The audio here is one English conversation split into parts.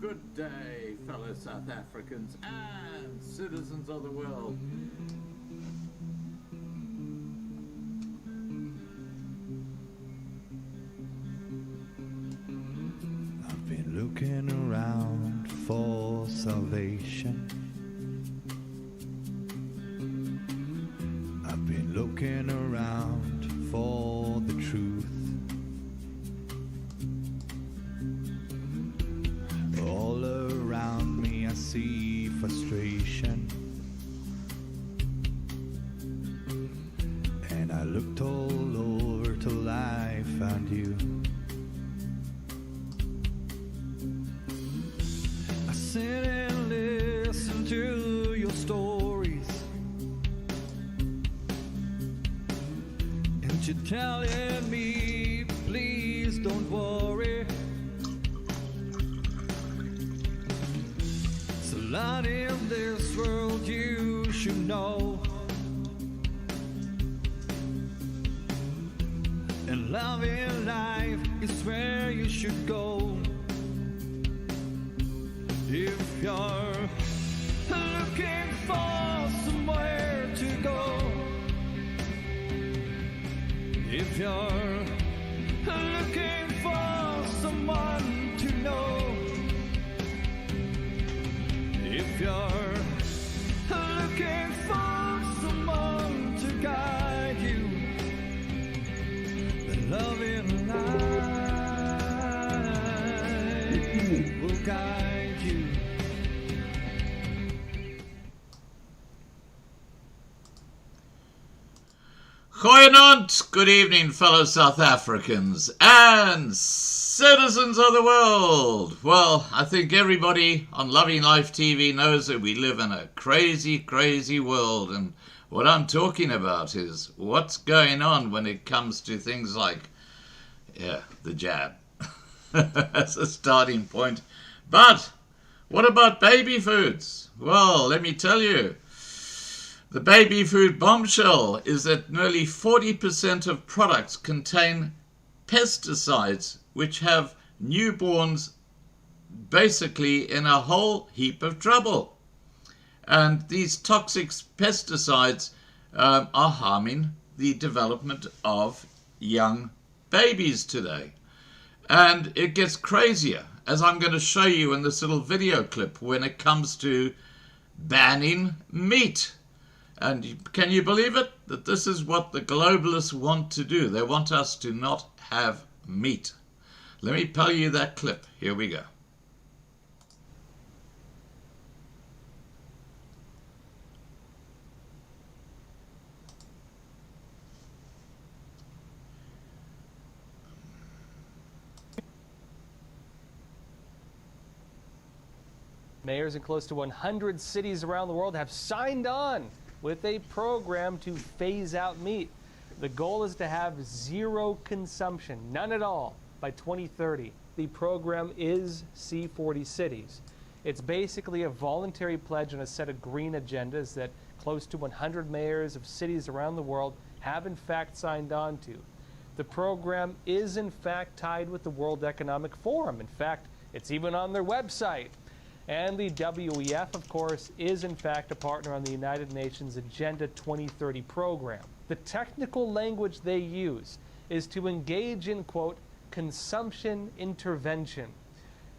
Good day, fellow South Africans and citizens of the world. I've been looking around for salvation. I've been looking around for the truth. All around me I see frustration, and I looked all over till I found you. I sit and listen to your stories, and you're telling me, please don't worry. So lot in this world you should know, and love in life is where you should go. If you're looking for somewhere to go, if you're looking for someone to know, if you're looking for someone to guide you, then love in life will guide you. Goeienaand, good evening, fellow South Africans and citizens of the world. Well, I think everybody on Loving Life TV knows that we live in a crazy, crazy world, and what I'm talking about is what's going on when it comes to things like, the jab as a starting point. But what about baby foods? Well, let me tell you, the baby food bombshell is that nearly 40% of products contain pesticides, which have newborns basically in a whole heap of trouble. And these toxic pesticides are harming the development of young babies today. And it gets crazier, as I'm going to show you in this little video clip, when it comes to banning meat. And can you believe it? That this is what the globalists want to do. They want us to not have meat. Let me play you that clip. Here we go. Mayors in close to 100 cities around the world have signed on with a program to phase out meat. The goal is to have zero consumption, none at all, by 2030. The program is C40 cities. It's basically a voluntary pledge on a set of green agendas that close to 100 mayors of cities around the world have in fact signed on to. The program is in fact tied with the World Economic Forum. In fact, it's even on their website. And the WEF, of course, is in fact a partner on the United Nations Agenda 2030 program. The technical language they use is to engage in, quote, consumption intervention.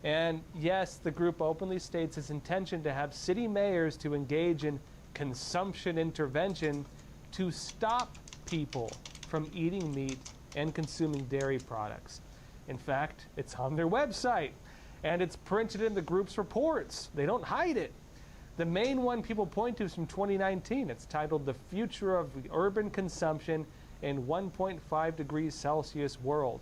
And yes, the group openly states its intention to have city mayors to engage in consumption intervention to stop people from eating meat and consuming dairy products. In fact, it's on their website. And it's printed in the group's reports. They don't hide it. The main one people point to is from 2019. It's titled The Future of Urban Consumption in 1.5 degrees Celsius World.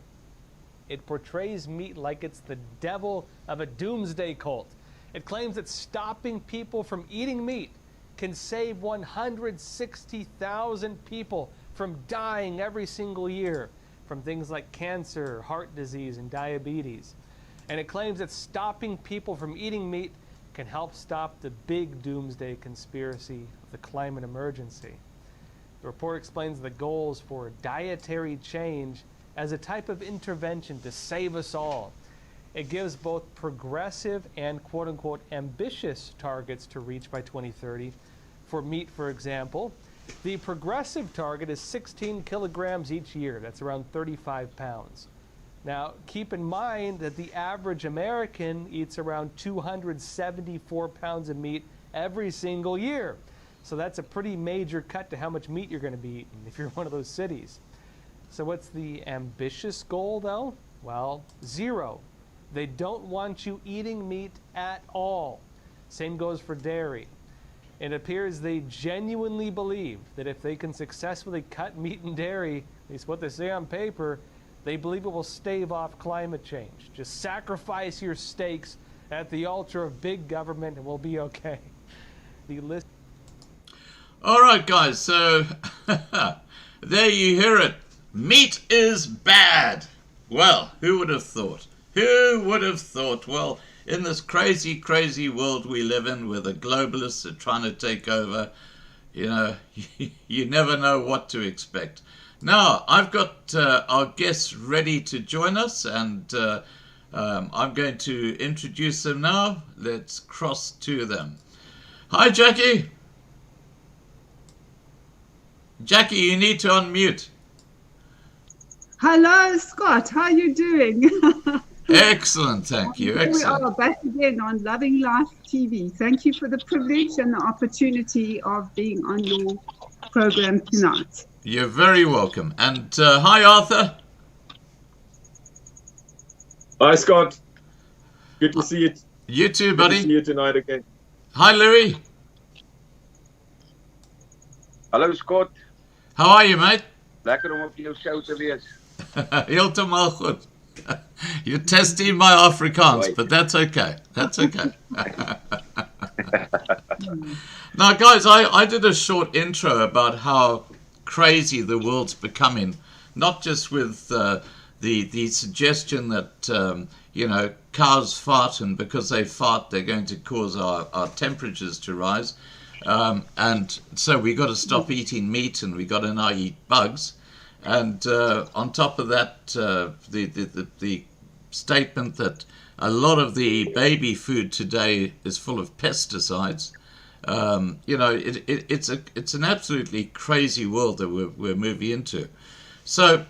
It portrays meat like it's the devil of a doomsday cult. It claims that stopping people from eating meat can save 160,000 people from dying every single year from things like cancer, heart disease, and diabetes. And it claims that stopping people from eating meat can help stop the big doomsday conspiracy of the climate emergency. The report explains the goals for dietary change as a type of intervention to save us all. It gives both progressive and quote-unquote ambitious targets to reach by 2030. For meat, for example, the progressive target is 16 kilograms each year. That's around 35 pounds. Now, keep in mind that the average American eats around 274 pounds of meat every single year. So that's a pretty major cut to how much meat you're going to be eating if you're in one of those cities. So what's the ambitious goal, though? Well, 0. They don't want you eating meat at all. Same goes for dairy. It appears they genuinely believe that if they can successfully cut meat and dairy, at least what they say on paper, they believe it will stave off climate change. Just sacrifice your steaks at the altar of big government and we'll be okay. The list. All right, guys, so there you hear it. Meat is bad. Well, who would have thought? Who would have thought? Well, in this crazy, crazy world we live in where the globalists are trying to take over, you know, you never know what to expect. Now, I've got our guests ready to join us, and I'm going to introduce them now. Let's cross to them. Hi, Jacqui. Jacqui, you need to unmute. Hello, Scott. How are you doing? Excellent, thank you. Excellent. We are back again on Loving Life TV. Thank you for the privilege and the opportunity of being on your program tonight. You're very welcome. And hi, Arthur. Hi, Scott. Good to see you. You too, Good buddy. to see you tonight again. Hi, Louis. Hallo Scott, How are you, mate? lekker om op jou show te wees. Heeltemal goed. You're testing my Afrikaans, Right. but that's okay. That's okay. Now, guys, I did a short intro about how crazy the world's becoming, not just with the suggestion that, you know, cows fart, and because they fart, they're going to cause our temperatures to rise. And so we got to stop eating meat, and we got to now eat bugs. And on top of that, the statement that a lot of the baby food today is full of pesticides. You know, it's an absolutely crazy world that we're moving into. So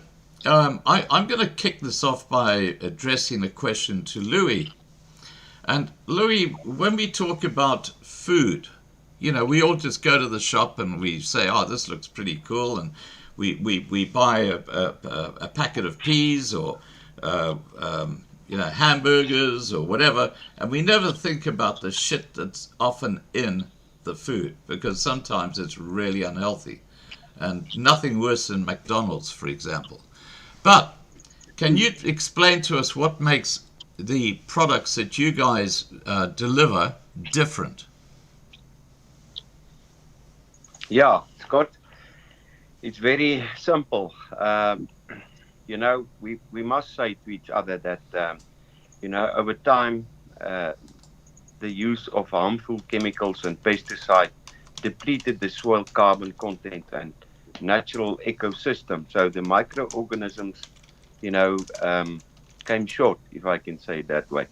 I'm going to kick this off by addressing a question to Louis. And Louis, when we talk about food, you know, we all just go to the shop and we say, oh, this looks pretty cool, and we buy a packet of peas or you know, hamburgers or whatever, and we never think about the shit that's often in the food, because sometimes it's really unhealthy, and nothing worse than McDonald's, for example. But can you explain to us what makes the products that you guys deliver different? Yeah, Scott, it's very simple. You know, we must say to each other that, you know, over time, the use of harmful chemicals and pesticides depleted the soil carbon content and natural ecosystem. So the microorganisms, you know, came short, if I can say it that way.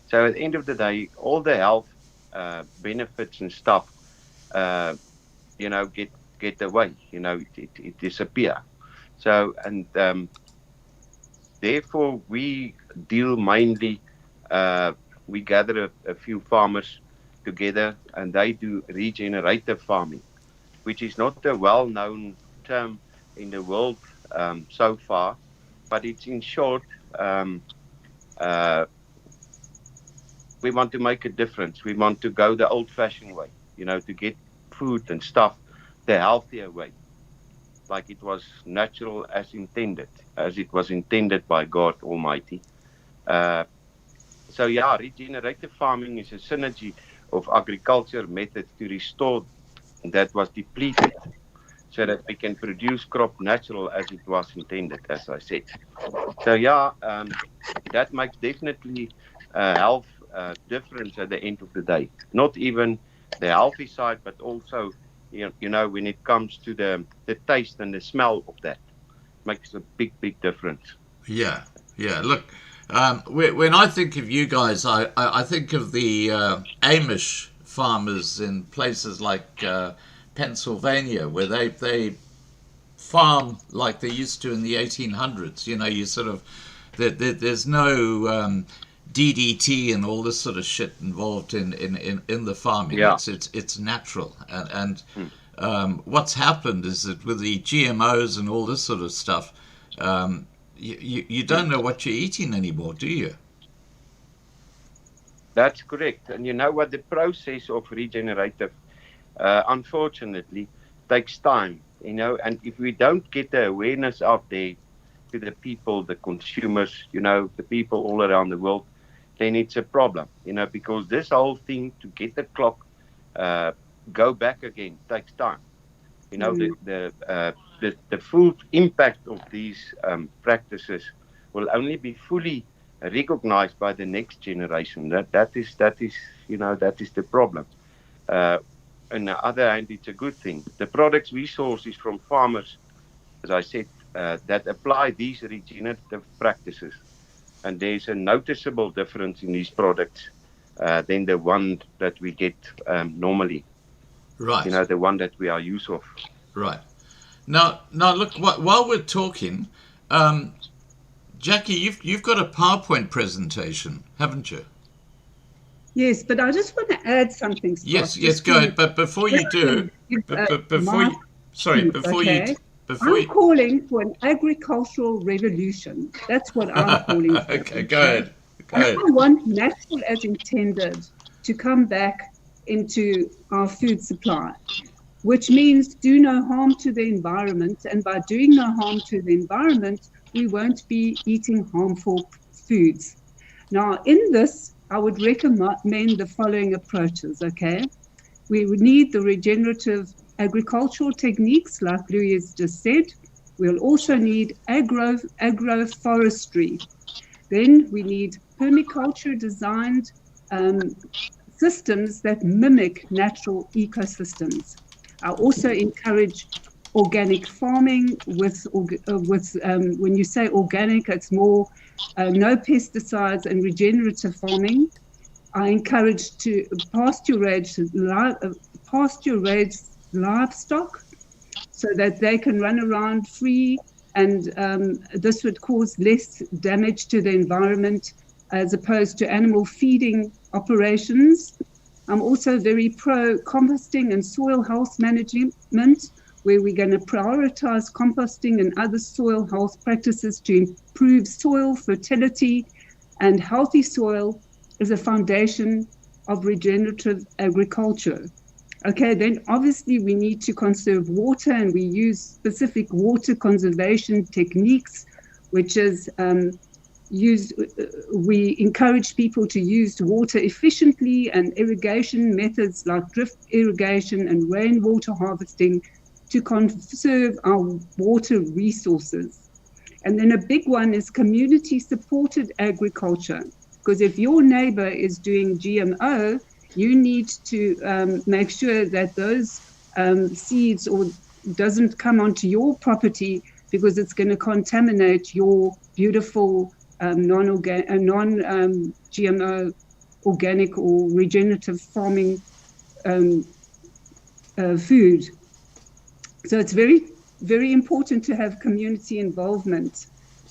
So at the end of the day, all the health benefits and stuff, you know, get away, you know, it disappear. So, and therefore we deal mainly, we gather a few farmers together and they do regenerative farming, which is not a well-known term in the world so far, but it's in short, we want to make a difference. We want to go the old-fashioned way, you know, to get food and stuff the healthier way, like it was natural as it was intended by God Almighty. So yeah, regenerative farming is a synergy of agriculture methods to restore that was depleted, so that we can produce crop natural as it was intended, as I said. So yeah, that makes definitely health difference at the end of the day. Not even the healthy side, but also, you know, when it comes to the taste and the smell of that, makes a big difference. Yeah. Look, When I think of you guys, I think of the Amish farmers in places like Pennsylvania, where they farm like they used to in the 1800s. You know, you sort of there's no DDT and all this sort of shit involved in the farming. Yeah. It's natural, and what's happened is that with the GMOs and all this sort of stuff, you don't know what you're eating anymore, do you? That's correct. And you know what? The process of regenerative, unfortunately, takes time. You know, and if we don't get the awareness out there to the people, the consumers, you know, the people all around the world, then it's a problem. You know, because this whole thing to get the clock go back again takes time. You know, the full impact of these practices will only be fully recognized by the next generation. That is you know, that is the problem. On the other hand, it's a good thing. The products we source is from farmers, as I said, that apply these regenerative practices, and there's a noticeable difference in these products than the one that we get normally. Right. You know, the one that we are used of. Right. Now look. While we're talking, Jacqui, you've got a PowerPoint presentation, haven't you? Yes, but I just want to add something, Scott. Yes, go ahead. But before you do, I'm calling for an agricultural revolution. That's what I'm calling for. Okay, go ahead. I want natural as intended to come back into our food supply, which means do no harm to the environment. And by doing no harm to the environment, we won't be eating harmful foods. Now, in this, I would recommend the following approaches, okay? We would need the regenerative agricultural techniques, like Louis has just said. We'll also need agroforestry. Then we need permaculture designed systems that mimic natural ecosystems. I also encourage organic farming with when you say organic, it's more no pesticides and regenerative farming. I encourage to pasture-raised livestock so that they can run around free, and this would cause less damage to the environment as opposed to animal feeding operations. I'm also very pro composting and soil health management, where we're going to prioritize composting and other soil health practices to improve soil fertility, and healthy soil is a foundation of regenerative agriculture. Okay, then obviously we need to conserve water, and we use specific water conservation techniques, which is we encourage people to use water efficiently, and irrigation methods like drip irrigation and rainwater harvesting to conserve our water resources. And then a big one is community-supported agriculture, because if your neighbor is doing GMO, you need to make sure that those seeds doesn't come onto your property, because it's going to contaminate your beautiful non-GMO organic or regenerative farming food. So it's very, very important to have community involvement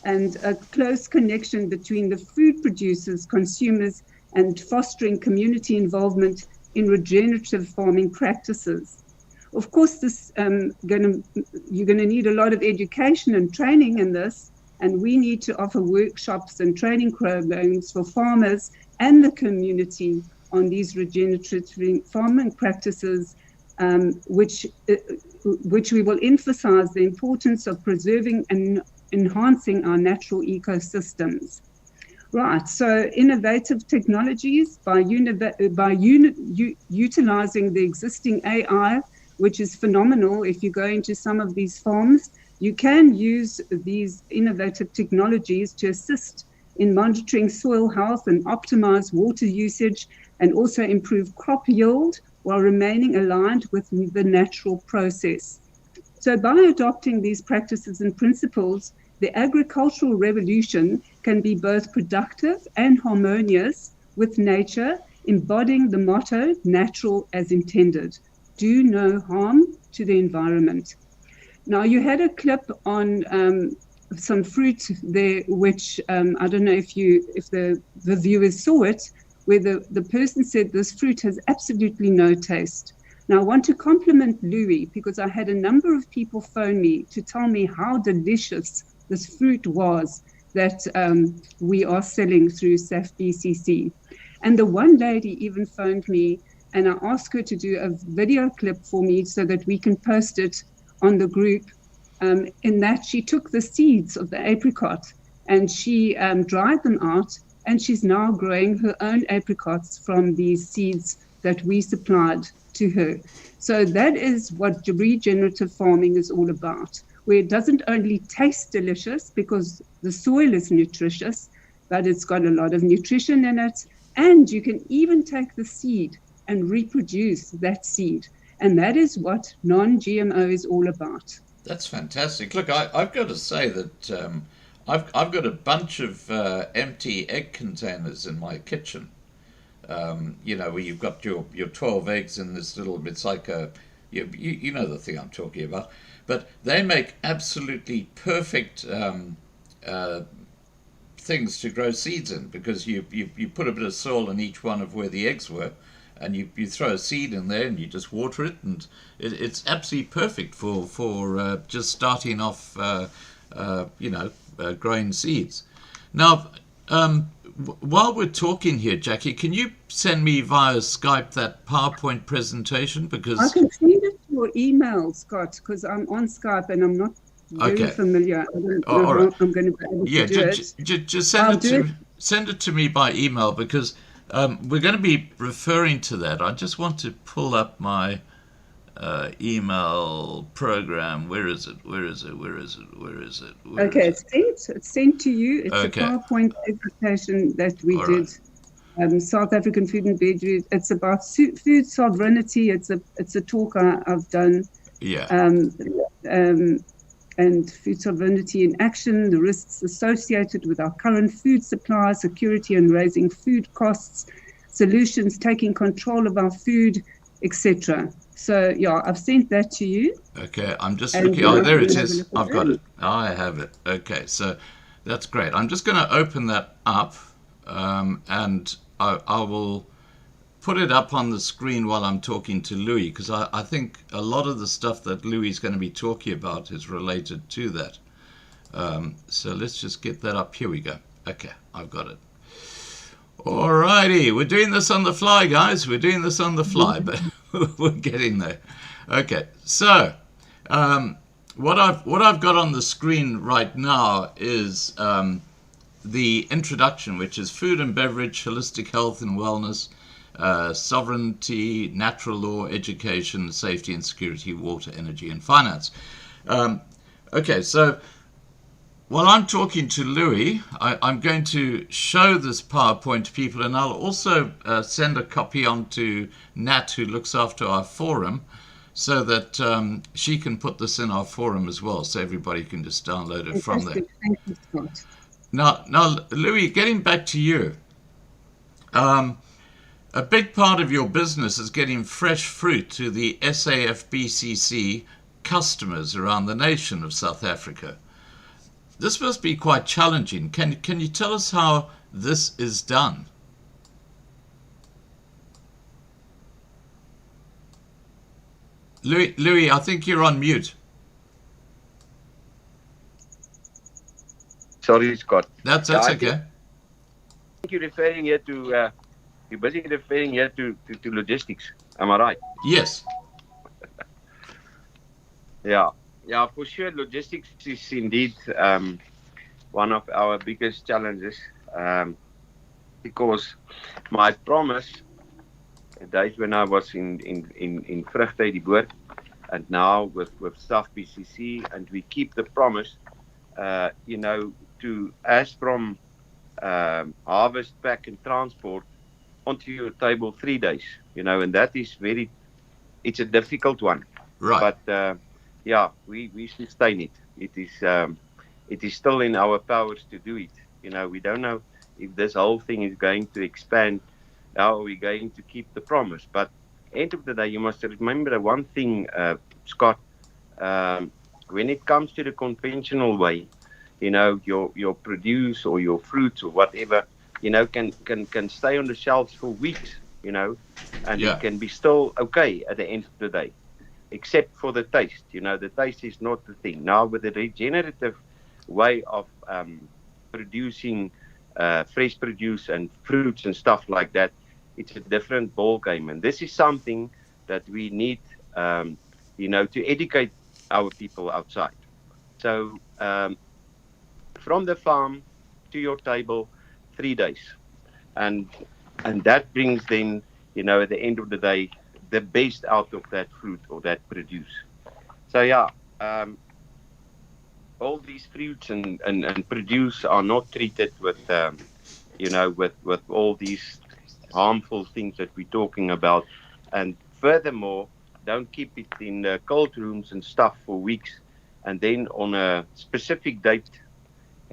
and a close connection between the food producers, consumers, and fostering community involvement in regenerative farming practices. Of course, you're going to need a lot of education and training in this, and we need to offer workshops and training programs for farmers and the community on these regenerative farming practices, which we will emphasize the importance of preserving and enhancing our natural ecosystems. Right, so innovative technologies by utilizing the existing AI, which is phenomenal. If you go into some of these farms, you can use these innovative technologies to assist in monitoring soil health and optimize water usage, and also improve crop yield while remaining aligned with the natural process. So by adopting these practices and principles, the agricultural revolution can be both productive and harmonious with nature, embodying the motto, natural as intended. Do no harm to the environment. Now, you had a clip on some fruit there, which I don't know if the viewers saw it, where the person said this fruit has absolutely no taste. Now, I want to compliment Louis because I had a number of people phone me to tell me how delicious this fruit was that we are selling through SAFBCC. And the one lady even phoned me, and I asked her to do a video clip for me so that we can post it on the group. In that she took the seeds of the apricot and she dried them out, and she's now growing her own apricots from these seeds that we supplied to her. So that is what regenerative farming is all about, where it doesn't only taste delicious because the soil is nutritious, but it's got a lot of nutrition in it, and you can even take the seed and reproduce that seed. And that is what non-GMO is all about. That's fantastic. Look, I've got to say that I've got a bunch of empty egg containers in my kitchen. Where you've got your 12 eggs in this little, it's like you know the thing I'm talking about. But they make absolutely perfect things to grow seeds in, because you put a bit of soil in each one of where the eggs were, and you throw a seed in there and you just water it, and it's absolutely perfect for just starting off growing seeds. Now, while we're talking here, Jacqui, can you send me via Skype that PowerPoint presentation? Because I can send it to your email, Scott, because I'm on Skype and I'm not very familiar. I don't know all right. how I'm going to be able to do it. Just send it to me by email, because we're going to be referring to that. I just want to pull up my email program. Where is it? Okay, it's sent to you. It's a PowerPoint presentation that we did. South African food and beverage. It's about food sovereignty. It's a talk I've done. Yeah. And food sovereignty in action, the risks associated with our current food supply, security and raising food costs, solutions taking control of our food, etc. So, yeah, I've sent that to you. Okay, I'm just looking. Oh, there it is. I've got it. I have it. Okay, so that's great. I'm just going to open that up, and I will put it up on the screen while I'm talking to Louis, because I think a lot of the stuff that Louis is going to be talking about is related to that. So let's just get that up. Here we go. Okay, I've got it. Alrighty, we're doing this on the fly, guys. We're doing this on the fly, but we're getting there. Okay, so what I've got on the screen right now is the introduction, which is food and beverage, holistic health and wellness, sovereignty, natural law, education, safety and security, water, energy, and finance. Okay, so while I'm talking to Louis, I'm going to show this PowerPoint to people, and I'll also send a copy on to Nat, who looks after our forum, so that she can put this in our forum as well, so everybody can just download it from there. Thank you, Scott. Now, Louis, getting back to you. A big part of your business is getting fresh fruit to the SAFBCC customers around the nation of South Africa. This must be quite challenging. Can you tell us how this is done? Louis, I think you're on mute. Sorry, Scott. That's okay. I think you're referring here to, you're basically referring here to logistics. Am I right? Yes. Yeah, for sure. Logistics is indeed one of our biggest challenges, because my promise, the days when I was in Vrugte die Boord, and now with SAFBCC, and we keep the promise, to as from harvest, pack, and transport onto your table 3 days. And that is it's a difficult one. Right. But we sustain it. It is it is still in our powers to do it. We don't know if this whole thing is going to expand. How are we going to keep the promise? But end of the day, you must remember one thing, Scott. Um, when it comes to the conventional way, your produce or your fruits or whatever, can stay on the shelves for weeks, and it Yeah. can be still okay at the end of the day, except for the taste. The taste is not the thing. Now, with the regenerative way of producing fresh produce and fruits and stuff like that, it's a different ball game. And this is something that we need, to educate our people outside. So from the farm to your table, 3 days, and that brings then, at the end of the day, the best out of that fruit or that produce. So yeah, all these fruits and produce are not treated with, with all these harmful things that we're talking about. And furthermore, don't keep it in the cold rooms and stuff for weeks. And then on a specific date,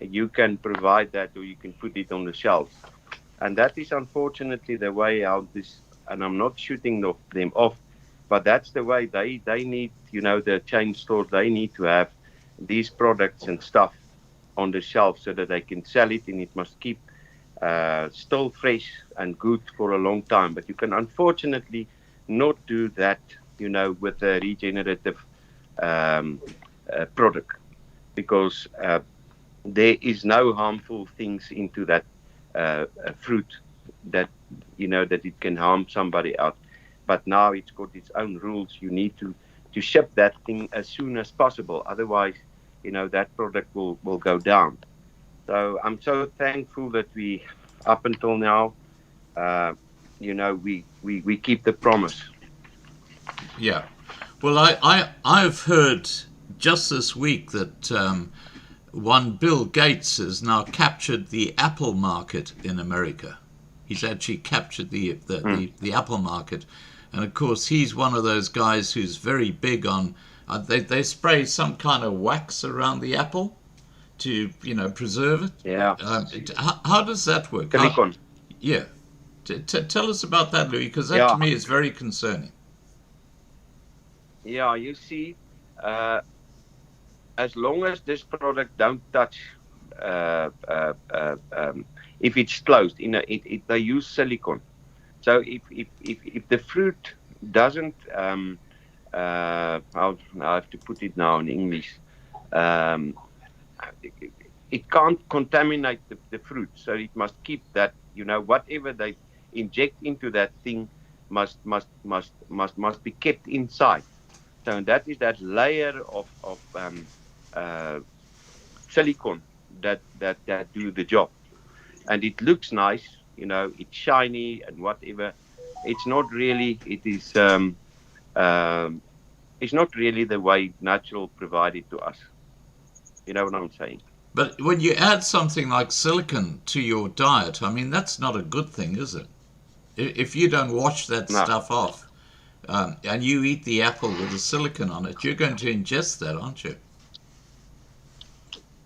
you can provide that, or you can put it on the shelves. And that is unfortunately the way how this, and I'm not shooting them off, but that's the way they need, the chain stores, they need to have these products and stuff on the shelf so that they can sell it, and it must keep still fresh and good for a long time. But you can unfortunately not do that, with a regenerative product, because there is no harmful things into that fruit that that it can harm somebody else. But now it's got its own rules. You need to ship that thing as soon as possible. Otherwise, that product will go down. So I'm so thankful that we, up until now, we keep the promise. Yeah. Well, I've heard just this week that one Bill Gates has now captured the Apple market in America. He's actually captured the Apple market, and of course he's one of those guys who's very big on. They spray some kind of wax around the apple to preserve it. Yeah. How does that work? Silicon. Yeah. Tell us about that, Louis, because that Yeah. to me is very concerning. Yeah, you see, as long as this product don't touch, if it's closed, they use silicone. So if the fruit doesn't, I have to put it now in English, it can't contaminate the fruit. So it must keep that, whatever they inject into that thing must be kept inside. So that is that layer of silicone that do the job, and it looks nice, it's shiny and whatever. It's not really. It is. It's not really the way natural provided to us. You know what I'm saying? But when you add something like silicon to your diet, I mean, that's not a good thing, is it? If you don't wash that No. stuff off, and you eat the apple with the silicon on it, you're going to ingest that, aren't you?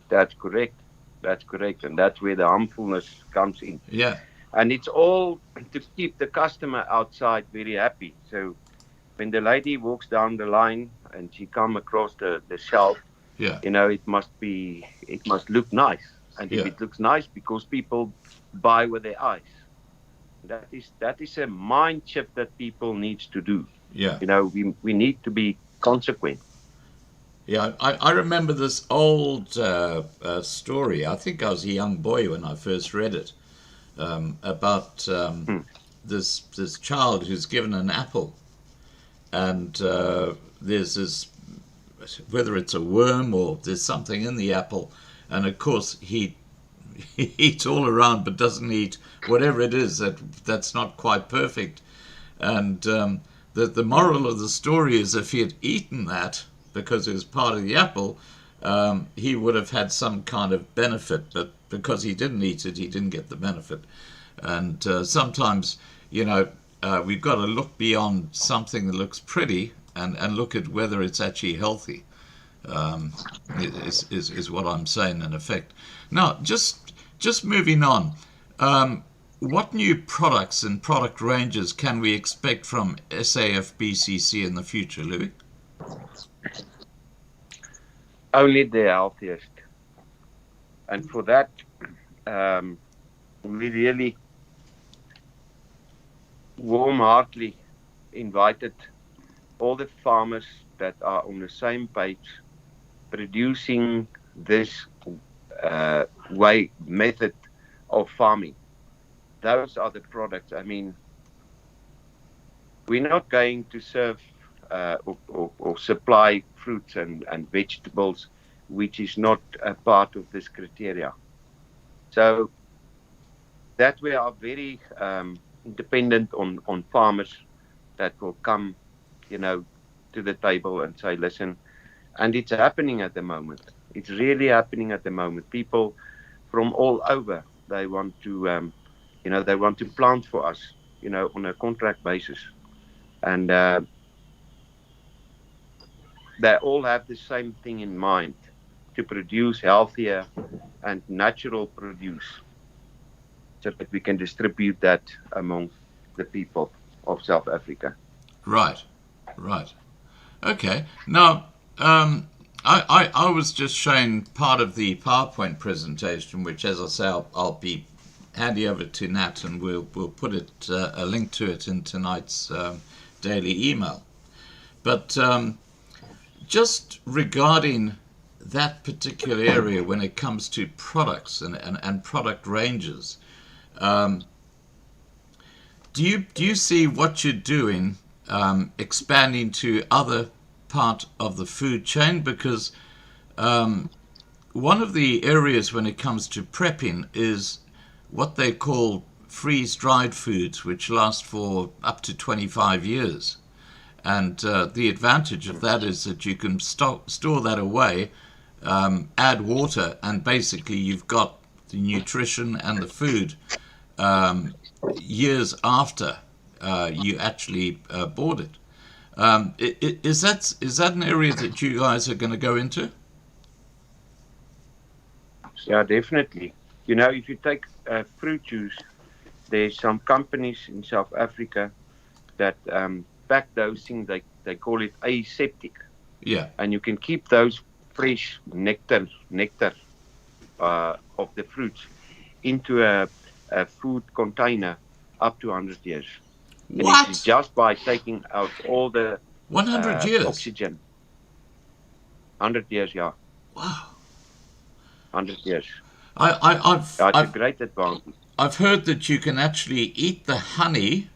That's correct. That's correct, and that's where the harmfulness comes in. Yeah. And it's all to keep the customer outside very happy. So when the lady walks down the line and she come across the shelf, Yeah. it must look nice. And if Yeah. it looks nice, because people buy with their eyes. That is a mind shift that people needs to do. Yeah. We need to be consequent. Yeah, I remember this old story. I think I was a young boy when I first read it, about this child who's given an apple, and there's this, whether it's a worm or there's something in the apple, and of course he eats all around but doesn't eat whatever it is that's not quite perfect. And the moral of the story is, if he had eaten that because it was part of the apple, he would have had some kind of benefit, but because he didn't eat it, he didn't get the benefit. And sometimes, we've got to look beyond something that looks pretty and look at whether it's actually healthy. is what I'm saying in effect. Now, just moving on, what new products and product ranges can we expect from SAFBCC in the future, Louis? Only the healthiest. And for that, we really warm-heartedly invited all the farmers that are on the same page producing this method of farming. Those are the products. I mean, we're not going to serve or supply fruits and vegetables which is not a part of this criteria. So that we are very dependent on farmers that will come, to the table and say, listen, and it's happening at the moment. It's really happening at the moment. People from all over, they want to, they want to plant for us, on a contract basis. And they all have the same thing in mind, to produce healthier and natural produce so that we can distribute that among the people of South Africa. Right. Okay. Now, I was just showing part of the PowerPoint presentation, which, as I say, I'll be handing over to Nat, and we'll put it a link to it in tonight's daily email. But just regarding that particular area, when it comes to products and product ranges, do you see what you're doing expanding to other part of the food chain? Because one of the areas when it comes to prepping is what they call freeze-dried foods, which last for up to 25 years. And the advantage of that is that you can store that away, add water, and basically you've got the nutrition and the food years after you actually bought it. Is that an area that you guys are going to go into? Yeah, definitely. If you take fruit juice, there's some companies in South Africa that pack those things, they call it aseptic. Yeah. And you can keep those fresh nectar of the fruits into a food container up to 100 years. What? And it's just by taking out all the 100 years? oxygen. 100 years, yeah. Wow. 100 years. It's a great advantage. I've heard that you can actually eat the honey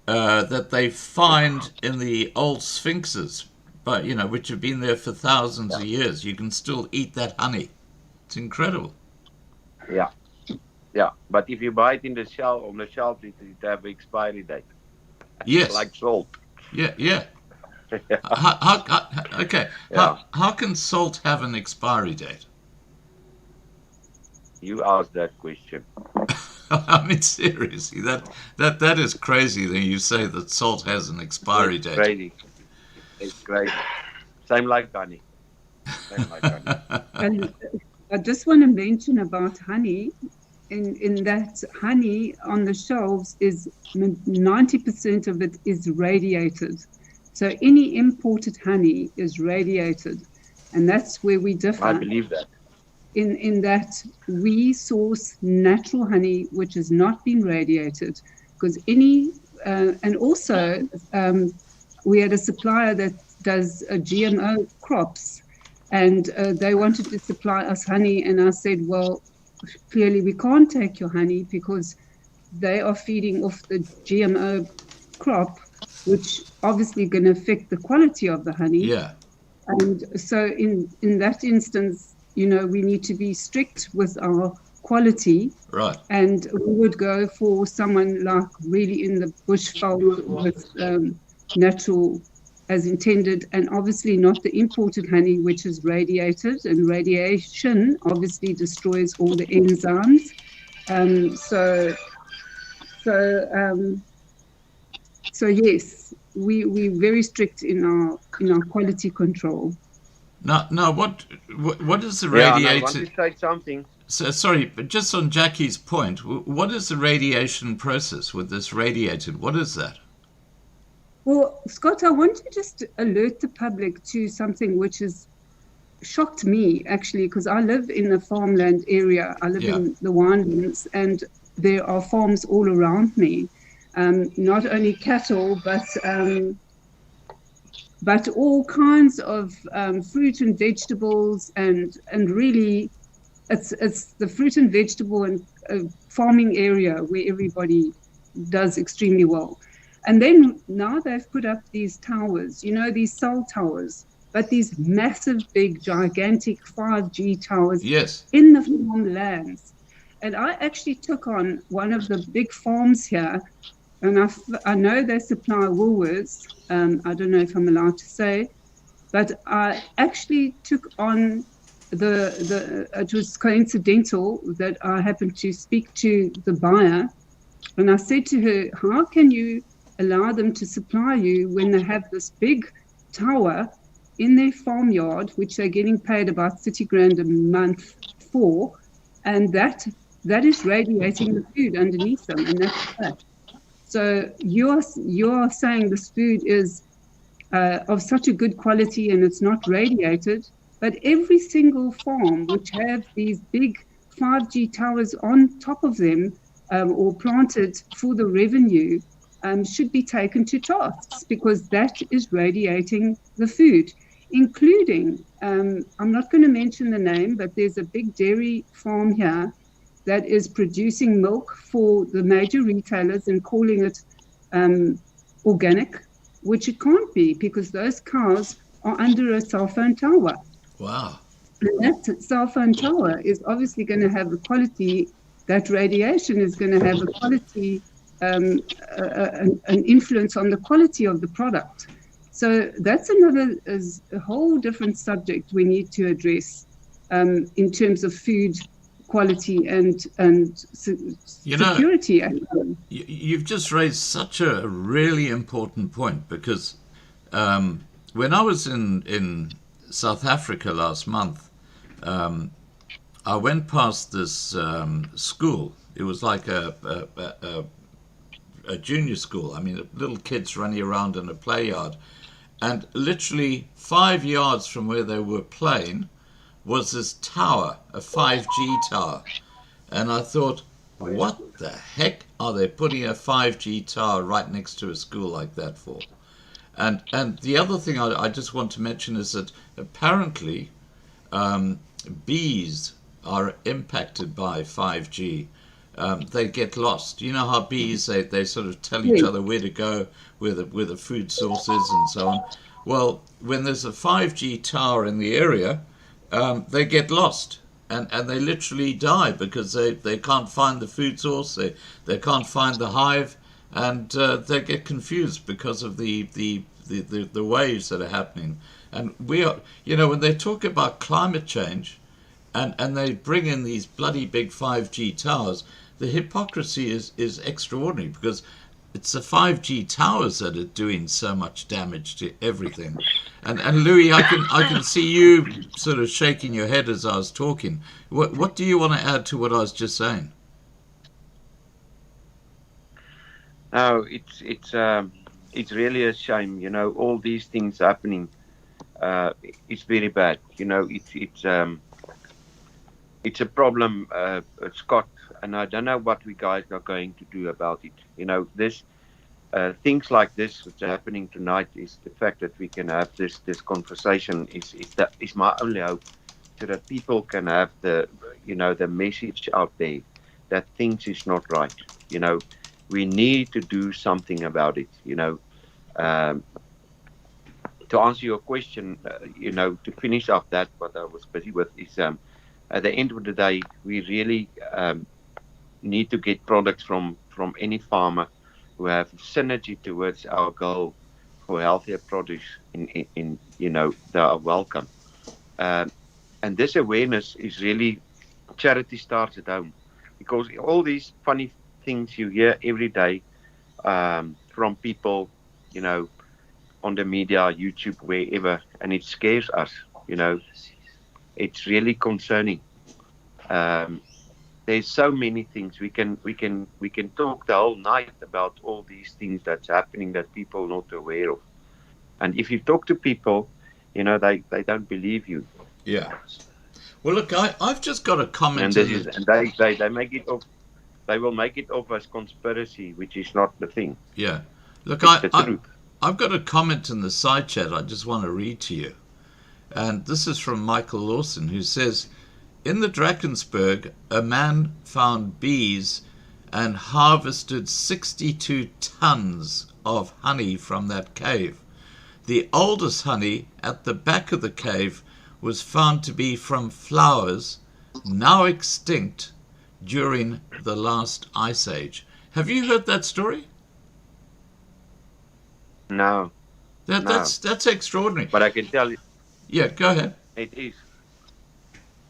that they find in the old sphinxes, but which have been there for thousands of years. You can still eat that honey. It's incredible. Yeah, but if you buy it on the shelf, it have expiry date. Yes. Like salt. Yeah. Okay. Yeah. How can salt have an expiry date? You asked that question. I mean, seriously, that is crazy that you say that salt has an expiry date. Crazy. It's crazy. Same like honey. And I just want to mention about honey. In that honey on the shelves is 90% of it is radiated. So any imported honey is radiated, and that's where we differ. I believe that. In that we source natural honey which has not been radiated, because and also we had a supplier that does GMO crops, and they wanted to supply us honey, and I said, well, clearly we can't take your honey because they are feeding off the GMO crop, which obviously going to affect the quality of the honey. Yeah. And so in that instance, we need to be strict with our quality. Right. And we would go for someone like really in the bushveld with natural as intended, and obviously not the imported honey, which is radiated, and radiation obviously destroys all the enzymes. So yes, we're very strict in our quality control. Now, what is the Yeah, and I want radiated? to say something. So, sorry, but just on Jacqui's point, what is the radiation process with this radiated? What is that? Well, Scott, I want to just alert the public to something which has shocked me, actually, because I live in a farmland area. I live Yeah. in the winelands, and there are farms all around me. Not only cattle, but all kinds of fruit and vegetables, and really, it's the fruit and vegetable and farming area where everybody does extremely well. And then now they've put up these towers, these cell towers, but these massive, big, gigantic 5G towers Yes. in the farmlands. And I actually took on one of the big farms here, and I know they supply Woolworths. I don't know if I'm allowed to say, but I actually took on it was coincidental that I happened to speak to the buyer, and I said to her, how can you allow them to supply you when they have this big tower in their farmyard, which they're getting paid about 30 grand a month for, and that is radiating the food underneath them, and that's that. So you're saying this food is of such a good quality and it's not radiated, but every single farm which have these big 5G towers on top of them or planted for the revenue should be taken to task, because that is radiating the food, including, I'm not going to mention the name, but there's a big dairy farm here that is producing milk for the major retailers and calling it organic, which it can't be, because those cows are under a cell phone tower. Wow. And that cell phone tower is obviously going to have a quality, that radiation is going to have a quality, an influence on the quality of the product. So that's is a whole different subject we need to address in terms of food quality and security. You've just raised such a really important point, because when I was in South Africa last month, I went past this school. It was like a junior school. I mean, little kids running around in a play yard. And literally 5 yards from where they were playing was this tower, a 5G tower. And I thought, what the heck are they putting a 5G tower right next to a school like that for? And the other thing I just want to mention is that apparently bees are impacted by 5G. They get lost. You know how bees, they sort of tell each other where to go, where the food source is and so on. Well, when there's a 5G tower in the area, they get lost, and they literally die because they can't find the food source, they can't find the hive, and they get confused because of the waves that are happening. And we are, when they talk about climate change, and they bring in these bloody big 5G towers, the hypocrisy is extraordinary, because it's the 5G towers that are doing so much damage to everything. And Louis, I can see you sort of shaking your head as I was talking. What do you want to add to what I was just saying? No, it's really a shame. All these things happening. It's very bad. It's a problem, Scott, and I don't know what we guys are going to do about it. This things like this which are happening tonight, is the fact that we can have this conversation is my only hope, so that people can have the message out there that things is not right. We need to do something about it. To answer your question, to finish up that what I was busy with is at the end of the day, we really need to get products from any farmer who have synergy towards our goal for healthier produce. They are welcome. And this awareness is really, charity starts at home, because all these funny things you hear every day from people, on the media, YouTube, wherever, and it scares us. You know, it's really concerning. Um, there's so many things we can talk the whole night about all these things that's happening that people are not aware of. And if you talk to people, they don't believe you. Yeah. Well, look, I've just got a And comment this in is the. and they make it up. They will make it up as conspiracy, which is not the thing. Yeah. Look, It's the truth. I've got a comment in the side chat I just want to read to you. And this is from Michael Lawson, who says, in the Drakensberg, a man found bees and harvested 62 tons of honey from that cave. The oldest honey at the back of the cave was found to be from flowers now extinct during the last ice age. Have you heard that story? No, no. That's extraordinary. But I can tell you, Yeah, go ahead. it is.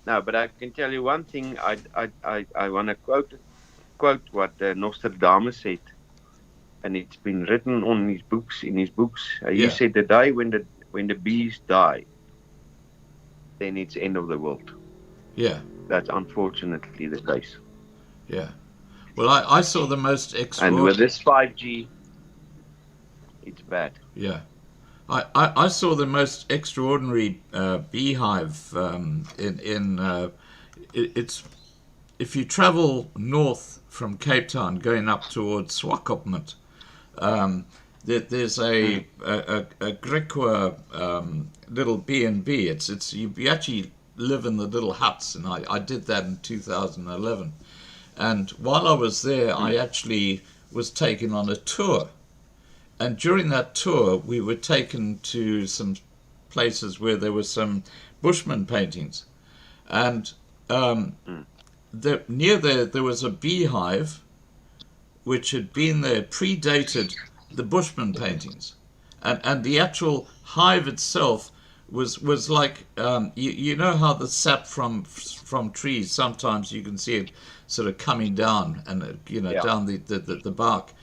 No, but I can tell you one thing. I want to quote what Nostradamus said, and it's been written on his books. In his books, he Yeah. said the day when the bees die, then it's end of the world. Yeah, That's unfortunately the case. yeah. Well, I saw the most And extraordinary. with this 5G, it's bad. Yeah. I saw the most extraordinary beehive it's if you travel north from Cape Town going up towards Swakopmund, there's a Griqua little B&B. It's you actually live in the little huts, and I did that in 2011. And while I was there, I actually was taken on a tour. And during that tour, we were taken to some places where there were some Bushman paintings. And near there was a beehive which had been there, predated the Bushman paintings. And the actual hive itself was like, you know how the sap from trees, sometimes you can see it sort of coming down and, down the bark.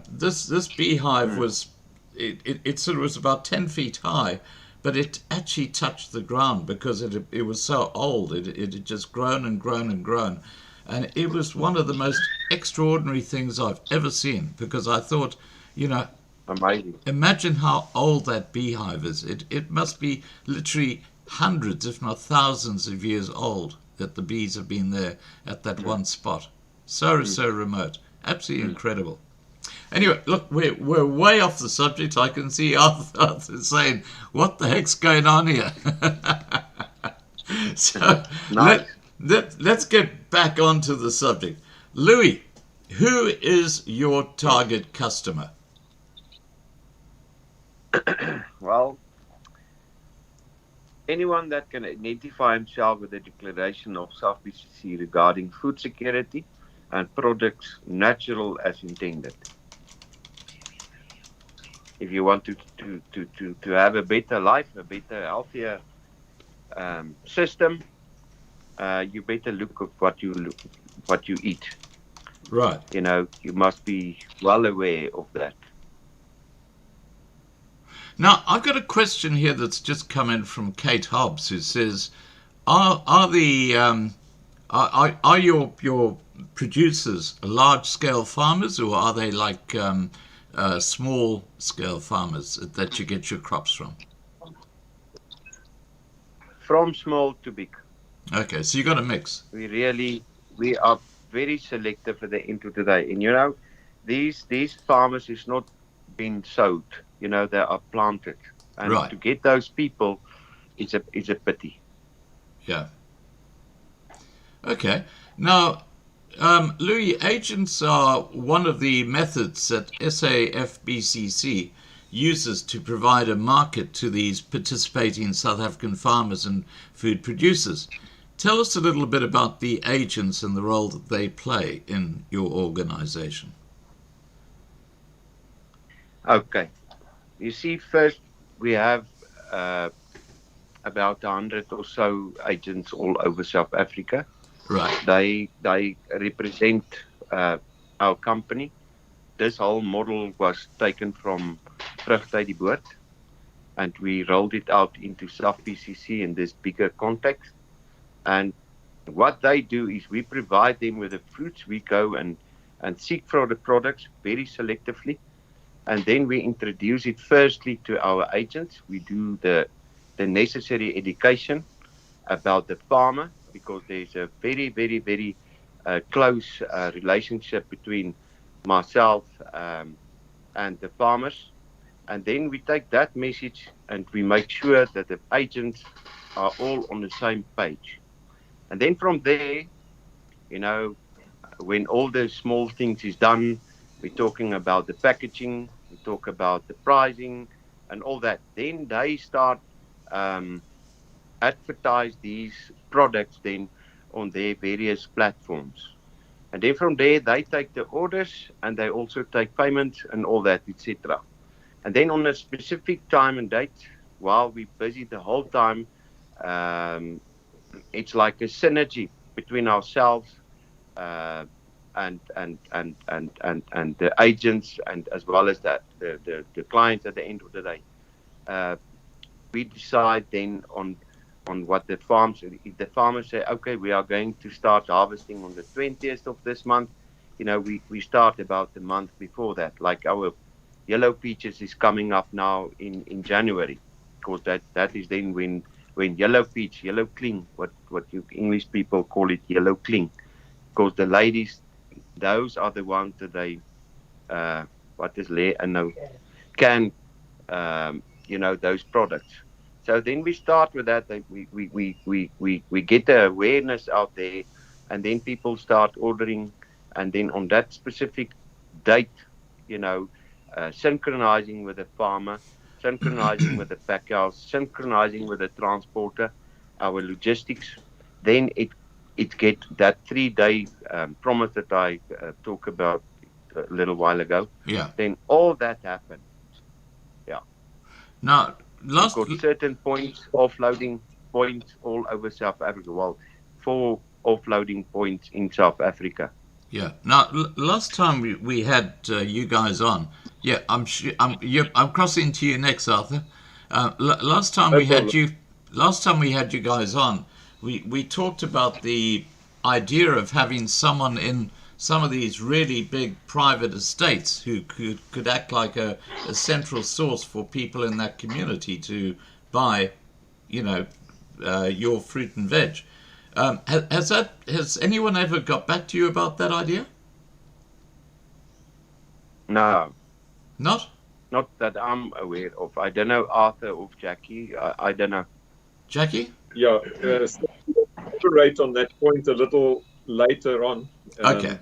This beehive was, it sort of was about 10 feet high, but it actually touched the ground because it was so old. It had just grown and grown and grown. And it was one of the most extraordinary things I've ever seen, because I thought, Amazing. imagine how old that beehive is. It must be literally hundreds, if not thousands of years old that the bees have been there at that one spot. So remote. Absolutely incredible. Anyway, look, we're way off the subject. I can see Arthur saying, what the heck's going on here? So Nice. let's get back onto the subject. Louis, who is your target customer? Well, anyone that can identify himself with the declaration of SAFBCC regarding food security and products natural as intended. If you want to have a better life, a better, healthier system, you better look at what you eat. Right. You must be well aware of that. Now, I've got a question here that's just come in from Kate Hobbs, who says, "Are your producers large-scale farmers, or are they like small-scale farmers that you get your crops from?" From small to big. Okay, so you got a mix. We are very selective at the end of the day. And these farmers is not being sowed. They are planted. And Right. to get those people is a pity. Yeah. Okay. Now, Louis, agents are one of the methods that SAFBCC uses to provide a market to these participating South African farmers and food producers. Tell us a little bit about the agents and the role that they play in your organization. Okay. You see, first, we have about 100 or so agents all over South Africa. Right. They represent our company. This whole model was taken from Vrugtyd die Boot. and we rolled it out into SAFBCC in this bigger context. And what they do is we provide them with the fruits. We go and seek for the products very selectively, and then we introduce it firstly to our agents. We do the necessary education about the farmer, because there's a very, very, very close relationship between myself and the farmers. And then we take that message and we make sure that the agents are all on the same page. And then from there, you know, when all the small things is done, we're talking about the packaging, we talk about the pricing and all that. Then they start advertise these products then on their various platforms. And then from there, they take the orders and they also take payments and all that, etc. And then on a specific time and date, while we're busy the whole time, it's like a synergy between ourselves and the agents, and as well as that the clients at the end of the day. We decide then on what the farms. If the farmers say, okay, we are going to start harvesting on the 20th of this month, you know, we start about the month before that. Like our yellow peaches is coming up now in January, because that is then when yellow peach, yellow cling, what you English people call it, yellow cling, because the ladies, those are the ones that they can you know, those products. So then we start with that. We get the awareness out there, and then people start ordering, and then on that specific date, you know, synchronizing with the farmer, synchronizing with the pack house, synchronizing with the transporter, our logistics. Then it get that 3-day promise that I talked about a little while ago. Yeah. Then all that happened. Yeah. Now, We've got certain points, offloading points all over South Africa. Well, 4 offloading points in South Africa. Yeah. Now, last time we had you guys on, yeah, I'm crossing to you next, Arthur. Last time we had you guys on, we talked about the idea of having someone in some of these really big private estates who could act like a central source for people in that community to buy, you know, your fruit and veg. Has anyone ever got back to you about that idea? No. Not that I'm aware of. I don't know, Arthur or Jacqui. I don't know. Jacqui? Yeah, elaborate on that point a little later on. Okay.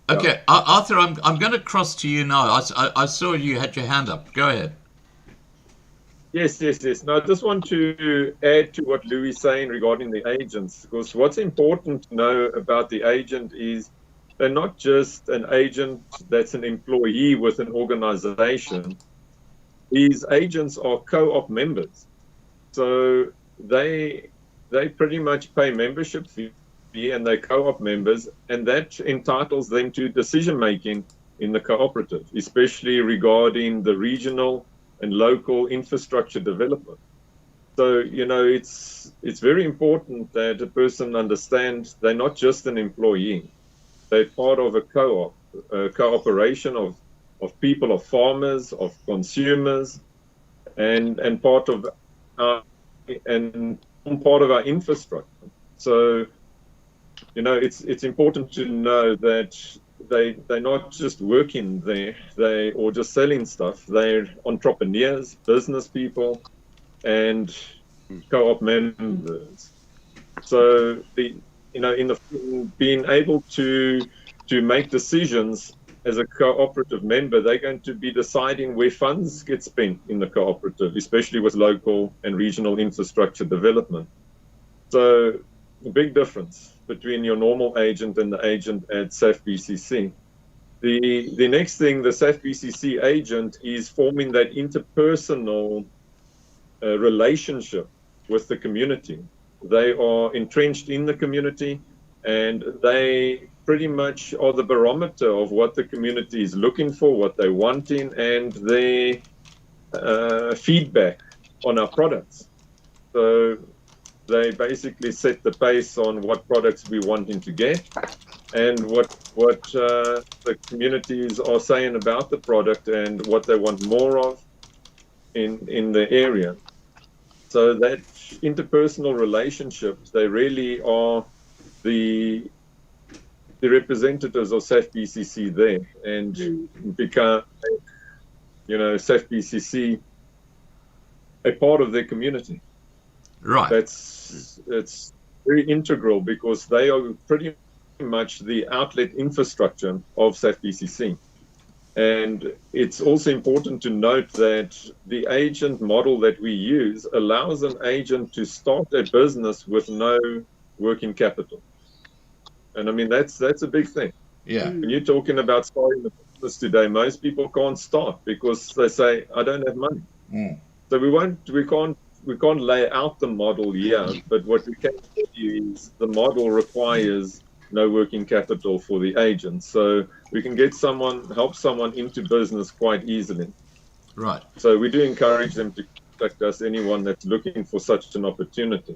Okay, Arthur, I'm going to cross to you now. I saw you had your hand up. Go ahead. Yes. Now, I just want to add to what Louis is saying regarding the agents, because what's important to know about the agent is they're not just an agent that's an employee with an organization. These agents are co-op members. So they pretty much pay membership fee, and they're co-op members, and that entitles them to decision making in the cooperative, especially regarding the regional and local infrastructure development. So, you know, it's very important that a person understands they're not just an employee. They're part of a co-op, a cooperation of people, of farmers, of consumers, and part of our infrastructure. So, you know, it's important to know that they're not just working there, or just selling stuff. They're entrepreneurs, business people, and co-op members. So being able to make decisions as a cooperative member, they're going to be deciding where funds get spent in the cooperative, especially with local and regional infrastructure development. So a big difference between your normal agent and the agent at SAFBCC. The next thing, the SAFBCC agent is forming that interpersonal relationship with the community. They are entrenched in the community, and they pretty much are the barometer of what the community is looking for, what they're wanting, and feedback on our products. So they basically set the pace on what products we wanting to get and what the communities are saying about the product and what they want more of in the area. So that interpersonal relationships, they really are the representatives of SAFBCC there, and become, SAFBCC a part of their community. Right. It's very integral because they are pretty much the outlet infrastructure of SAFBCC. And it's also important to note that the agent model that we use allows an agent to start a business with no working capital. And I mean, that's a big thing. Yeah. When you're talking about starting a business today, most people can't start because they say, I don't have money. So we can't lay out the model here, but what we can tell you is the model requires no working capital for the agent. So we can help someone into business quite easily. Right. So we do encourage them to contact us, anyone that's looking for such an opportunity.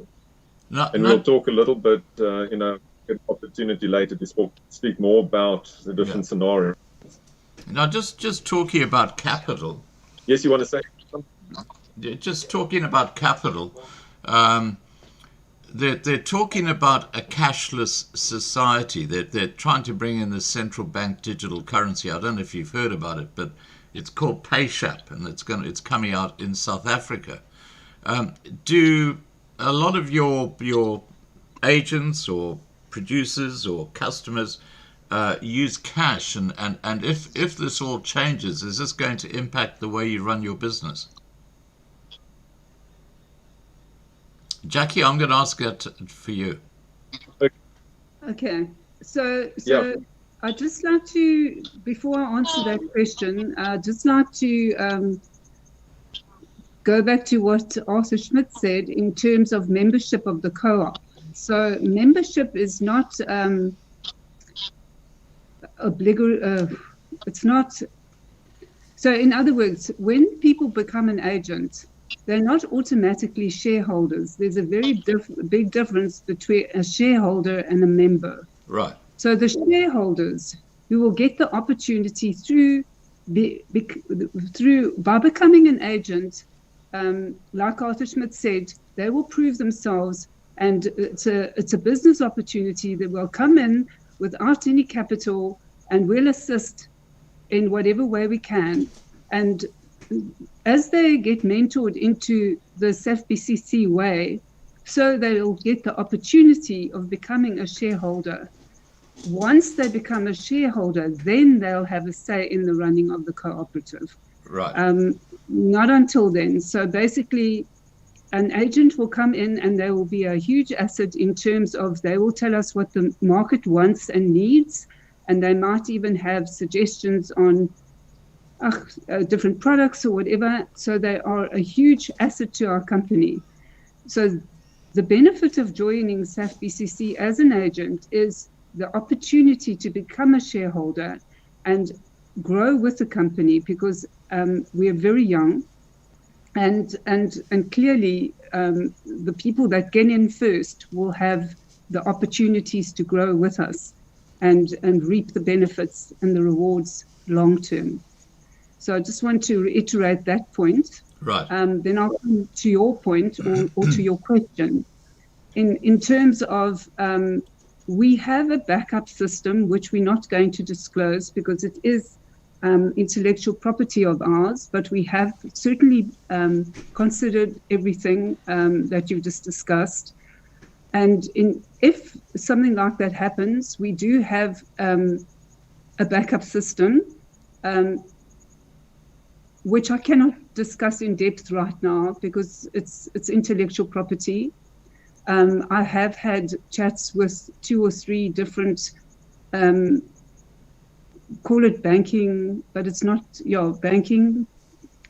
We'll talk a little bit, get an opportunity later to speak more about the different scenarios. Now, just talking about capital. Yes, you want to say something? Just talking about capital. They're talking about a cashless society. They're trying to bring in the central bank digital currency. I don't know if you've heard about it, but it's called PayShap, and it's coming out in South Africa. Do a lot of your agents or producers or customers use cash? And if this all changes, is this going to impact the way you run your business? Jacqui, I'm going to ask that for you. Okay. So Yeah. I'd just like to, before I answer that question, I'd just like to go back to what Arthur Schmidt said in terms of membership of the co-op. So membership is not it's not. So in other words, when people become an agent, they're not automatically shareholders. There's a very big difference between a shareholder and a member. Right. So the shareholders who will get the opportunity by becoming an agent, like Arthur Schmidt said, they will prove themselves, and it's a business opportunity that will come in without any capital, and we'll assist in whatever way we can. And as they get mentored into the SAFBCC way, so they'll get the opportunity of becoming a shareholder. Once they become a shareholder, then they'll have a say in the running of the cooperative. Right. Not until then. So basically, an agent will come in and they will be a huge asset in terms of they will tell us what the market wants and needs, and they might even have suggestions on different products or whatever. So they are a huge asset to our company. So the benefit of joining SAFBCC as an agent is the opportunity to become a shareholder and grow with the company, because we are very young, and clearly the people that get in first will have the opportunities to grow with us and reap the benefits and the rewards long term. So I just want to reiterate that point. Right. Then I'll come to your point or to your question. In terms of, we have a backup system, which we're not going to disclose because it is intellectual property of ours, but we have certainly considered everything that you've just discussed. And if something like that happens, we do have a backup system, which I cannot discuss in depth right now because it's intellectual property. I have had chats with 2 or 3 different, call it banking, but it's not banking.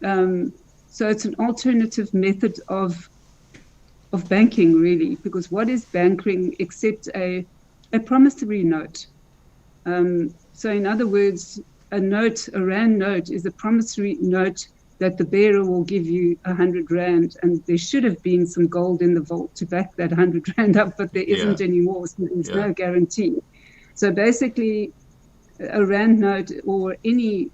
So it's an alternative method of banking, really, because what is banking except a promissory note? So in other words, a rand note is a promissory note that the bearer will give you 100 rand, and there should have been some gold in the vault to back that 100 rand up, but there isn't anymore, so there's no guarantee. So basically, a rand note or any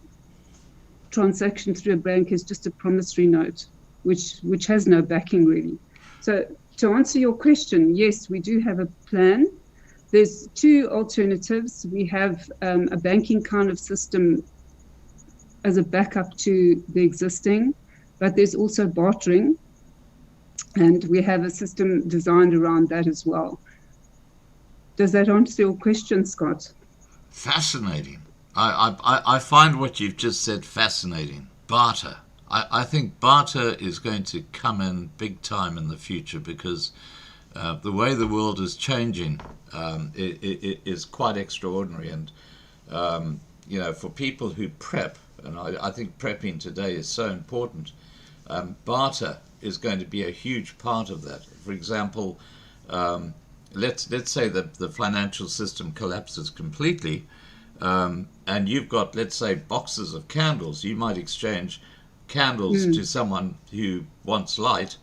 transaction through a bank is just a promissory note, which has no backing really. So to answer your question, yes, we do have a plan. There's two alternatives. We have a banking kind of system as a backup to the existing, but there's also bartering, and we have a system designed around that as well. Does that answer your question, Scott? Fascinating. I find what you've just said fascinating. Barter. I think barter is going to come in big time in the future, because the way the world is changing it is quite extraordinary. And, for people who prep, and I think prepping today is so important, barter is going to be a huge part of that. For example, let's say that the financial system collapses completely, and you've got, let's say, boxes of candles. You might exchange candles to someone who wants light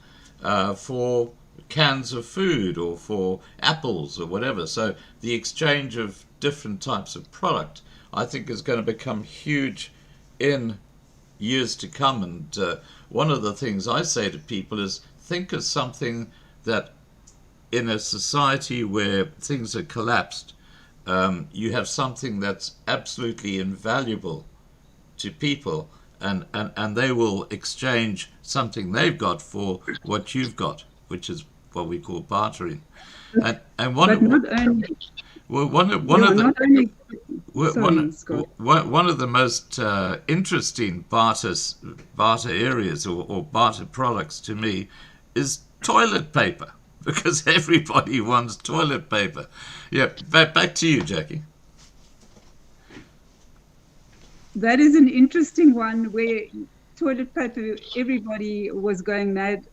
for cans of food or for apples or whatever. So the exchange of different types of product, I think, is going to become huge in years to come. And one of the things I say to people is, think of something that in a society where things are collapsed, you have something that's absolutely invaluable to people, and they will exchange something they've got for what you've got, which is what we call bartering. And one of the most interesting barter areas or barter products to me is toilet paper, because everybody wants toilet paper. Yeah, back to you, Jacqui. That is an interesting one, where toilet paper, everybody was going mad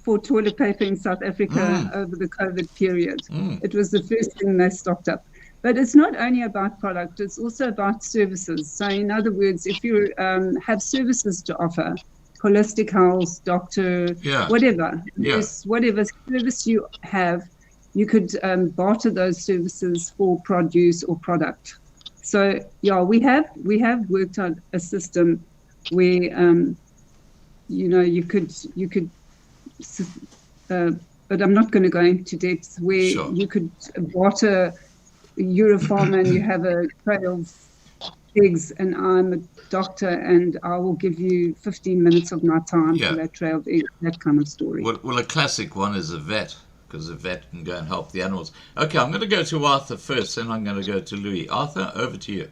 for toilet paper in South Africa over the COVID period. It was the first thing they stocked up. But it's not only about product, it's also about services. So in other words, if you have services to offer, holistic health, doctor, whatever, whatever service you have, you could barter those services for produce or product. So yeah, we have worked on a system where you could but I'm not going to go into depth, where you could barter. You're a farmer and you have a tray of eggs, and I'm a doctor and I will give you 15 minutes of my time for that tray of eggs, that kind of story. Well, a classic one is a vet, because a vet can go and help the animals. Okay, I'm going to go to Arthur first, then I'm going to go to Louis. Arthur, over to you.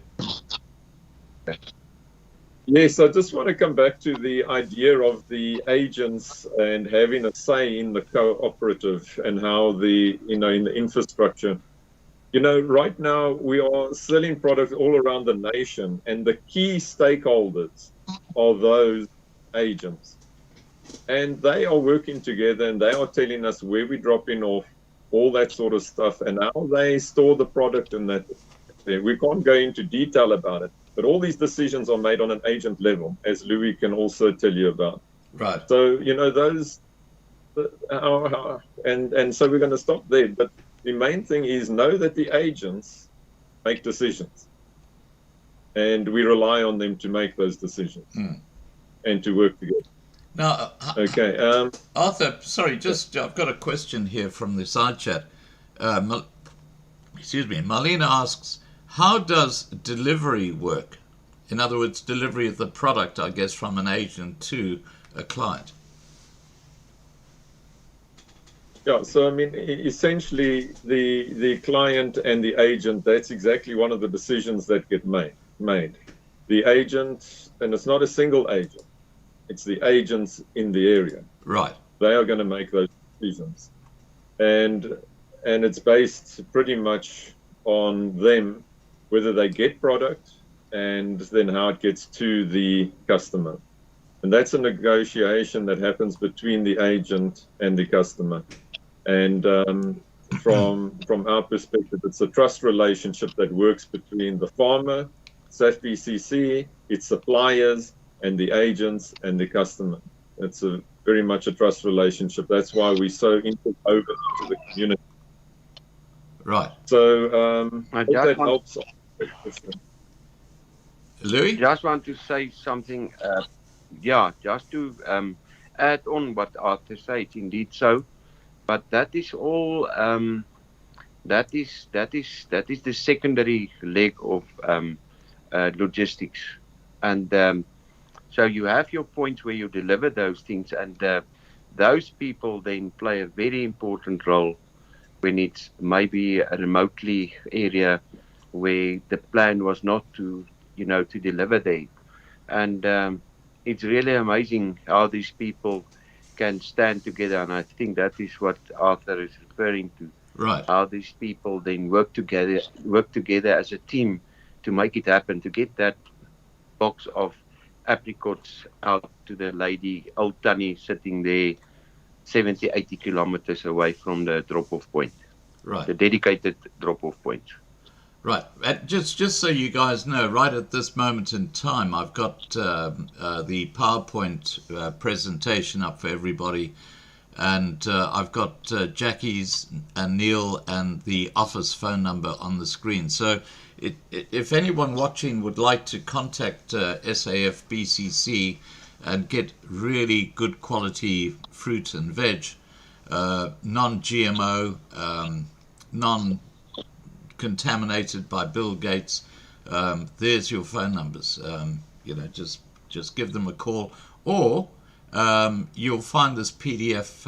Yes, I just want to come back to the idea of the agents and having a say in the cooperative and how in the infrastructure. Right now we are selling products all around the nation, and the key stakeholders are those agents. And they are working together, and they are telling us where we're dropping off, all that sort of stuff, and how they store the product and that. We can't go into detail about it, but all these decisions are made on an agent level, as Louis can also tell you about. Right. So, those, and so we're going to stop there. But the main thing is know that the agents make decisions, and we rely on them to make those decisions and to work together. Now, okay. Arthur, sorry, I've got a question here from the side chat. Marlena asks, how does delivery work? In other words, delivery of the product, I guess, from an agent to a client. Yeah, so essentially the client and the agent, that's exactly one of the decisions that get made. The agent, and it's not a single agent, it's the agents in the area. Right. They are going to make those decisions. And it's based pretty much on them, whether they get product and then how it gets to the customer. And that's a negotiation that happens between the agent and the customer. And from our perspective, it's a trust relationship that works between the farmer, SAFBCC, its suppliers, and the agents and the customer. It's a very much a trust relationship. That's why we so over into the community. Right. So I hope just that want- helps. Louis? Just want to say something. Just to add on what Arthur said. Indeed, so. But that is all. That is the secondary leg of logistics, and so you have your points where you deliver those things, and those people then play a very important role when it's maybe a remotely area where the plan was not to to deliver there, and it's really amazing how these people can stand together, and I think that is what Arthur is referring to. Right. How these people then work together as a team to make it happen, to get that box of apricots out to the lady, old Tanny, sitting there 70, 80 kilometers away from the drop-off point, Right. the dedicated drop-off point. Right. Just so you guys know, right at this moment in time, I've got the PowerPoint presentation up for everybody. And I've got Jacqui's and Neil and the office phone number on the screen. So if anyone watching would like to contact SAFBCC and get really good quality fruit and veg, non-GMO, non-contaminated by Bill Gates, there's your phone numbers. Just give them a call, or you'll find this PDF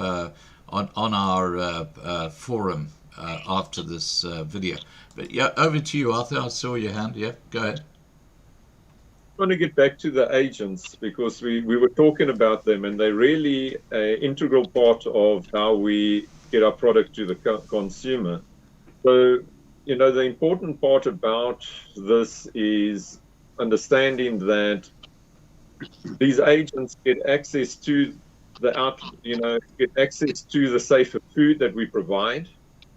on our forum after this video. But yeah, over to you, Arthur. I saw your hand. Yeah, go ahead. I want to get back to the agents, because we were talking about them, and they're really an integral part of how we get our product to the consumer. So, the important part about this is understanding that these agents get access to get access to the safer food that we provide,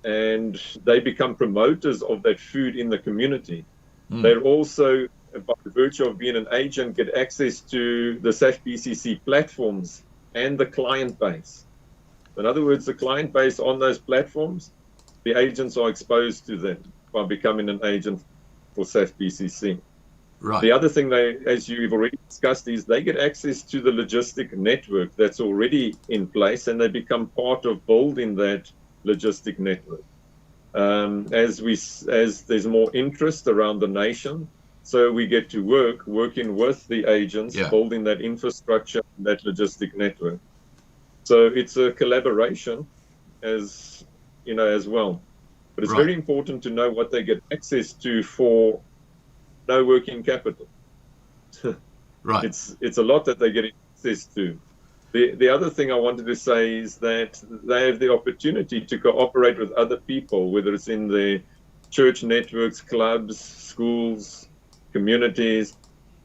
and they become promoters of that food in the community. They're also, by virtue of being an agent, get access to the SAFBCC platforms and the client base. In other words, the client base on those platforms, the agents are exposed to them by becoming an agent for SAFBCC. Right. The other thing as you've already discussed, is they get access to the logistic network that's already in place, and they become part of building that logistic network. As there's more interest around the nation, so we get to working with the agents, building that infrastructure, that logistic network. So it's a collaboration as well. But it's very important to know what they get access to for no working capital. Right. It's a lot that they get access to. The other thing I wanted to say is that they have the opportunity to cooperate with other people, whether it's in the church networks, clubs, schools, communities,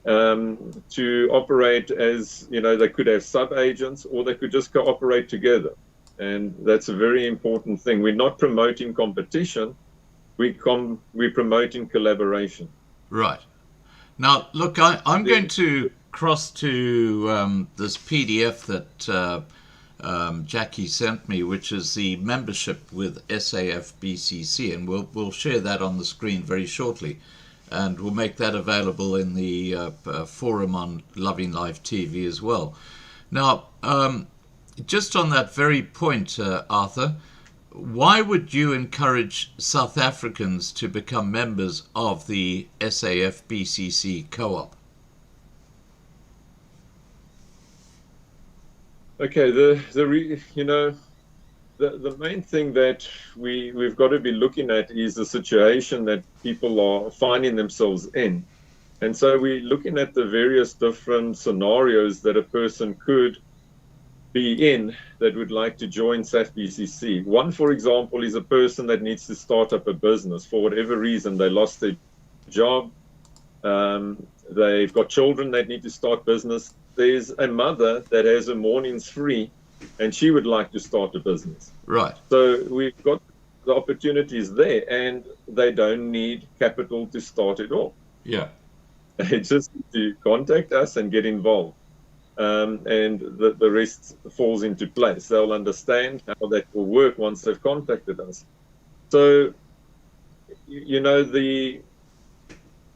to operate as, they could have sub-agents, or they could just cooperate together. And that's a very important thing. We're not promoting competition, we're promoting collaboration. Right. Now, look, I'm going to cross to this PDF that Jacqui sent me, which is the membership with SAFBCC, and we'll share that on the screen very shortly, and we'll make that available in the forum on Loving Life TV as well. Now, just on that very point, Arthur, why would you encourage South Africans to become members of the SAFBCC co-op? Okay, the main thing that we've got to be looking at is the situation that people are finding themselves in. And so we're looking at the various different scenarios that a person could be in that would like to join SAFBCC. One, for example, is a person that needs to start up a business. For whatever reason, they lost their job, they've got children that need to start business. There's a mother that has her mornings free, and she would like to start a business. Right. So we've got the opportunities there, and they don't need capital to start it off. Yeah. They just need to contact us and get involved. And the rest falls into place. They'll understand how that will work once they've contacted us. So,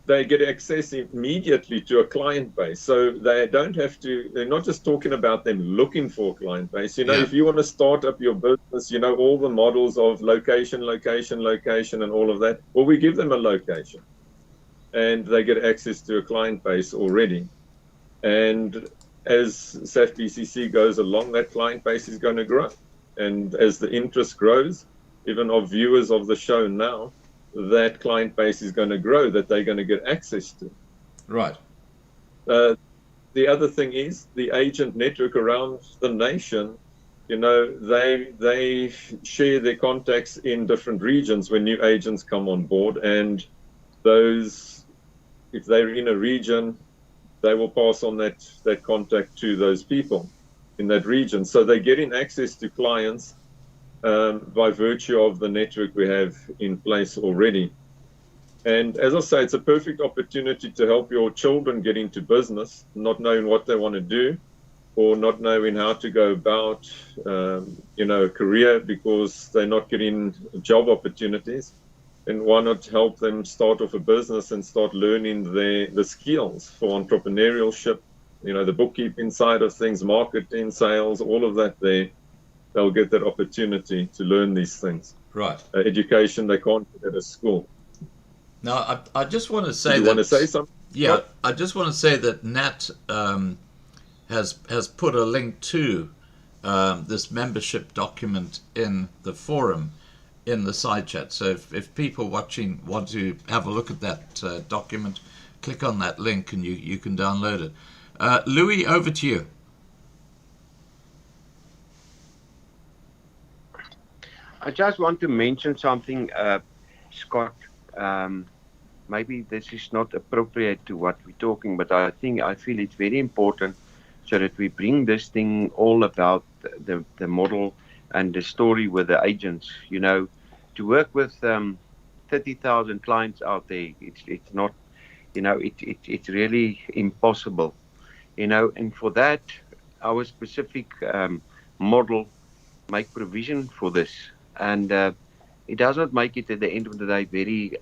they get access immediately to a client base. So they don't have to, they're not just talking about them looking for a client base. If you want to start up your business, all the models of location, and all of that, well, we give them a location and they get access to a client base already. And as SAFBCC goes along, that client base is going to grow. And as the interest grows, even of viewers of the show now, that client base is going to grow, that they're going to get access to. Right. The other thing is the agent network around the nation. They share their contacts in different regions when new agents come on board, and those, if they're in a region, they will pass on that contact to those people in that region. So they're getting access to clients by virtue of the network we have in place already. And as I say, it's a perfect opportunity to help your children get into business, not knowing what they want to do or not knowing how to go about, a career because they're not getting job opportunities. And why not help them start off a business and start learning the skills for entrepreneurship, the bookkeeping side of things, marketing, sales, all of that there. They'll get that opportunity to learn these things. Right. Education they can't get at a school. Now, I just want to say you want to say something? Yeah, I just want to say that Nat has put a link to this membership document in the forum in the side chat. So if people watching want to have a look at that document, click on that link and you can download it. Louis, over to you. I just want to mention something, Scott. Maybe this is not appropriate to what we're talking, but I feel it's very important so that we bring this thing all about the model and the story with the agents. To work with 30,000 clients out there, it's not, it's really impossible. And for that, our specific model make provision for this. And it does not make it at the end of the day very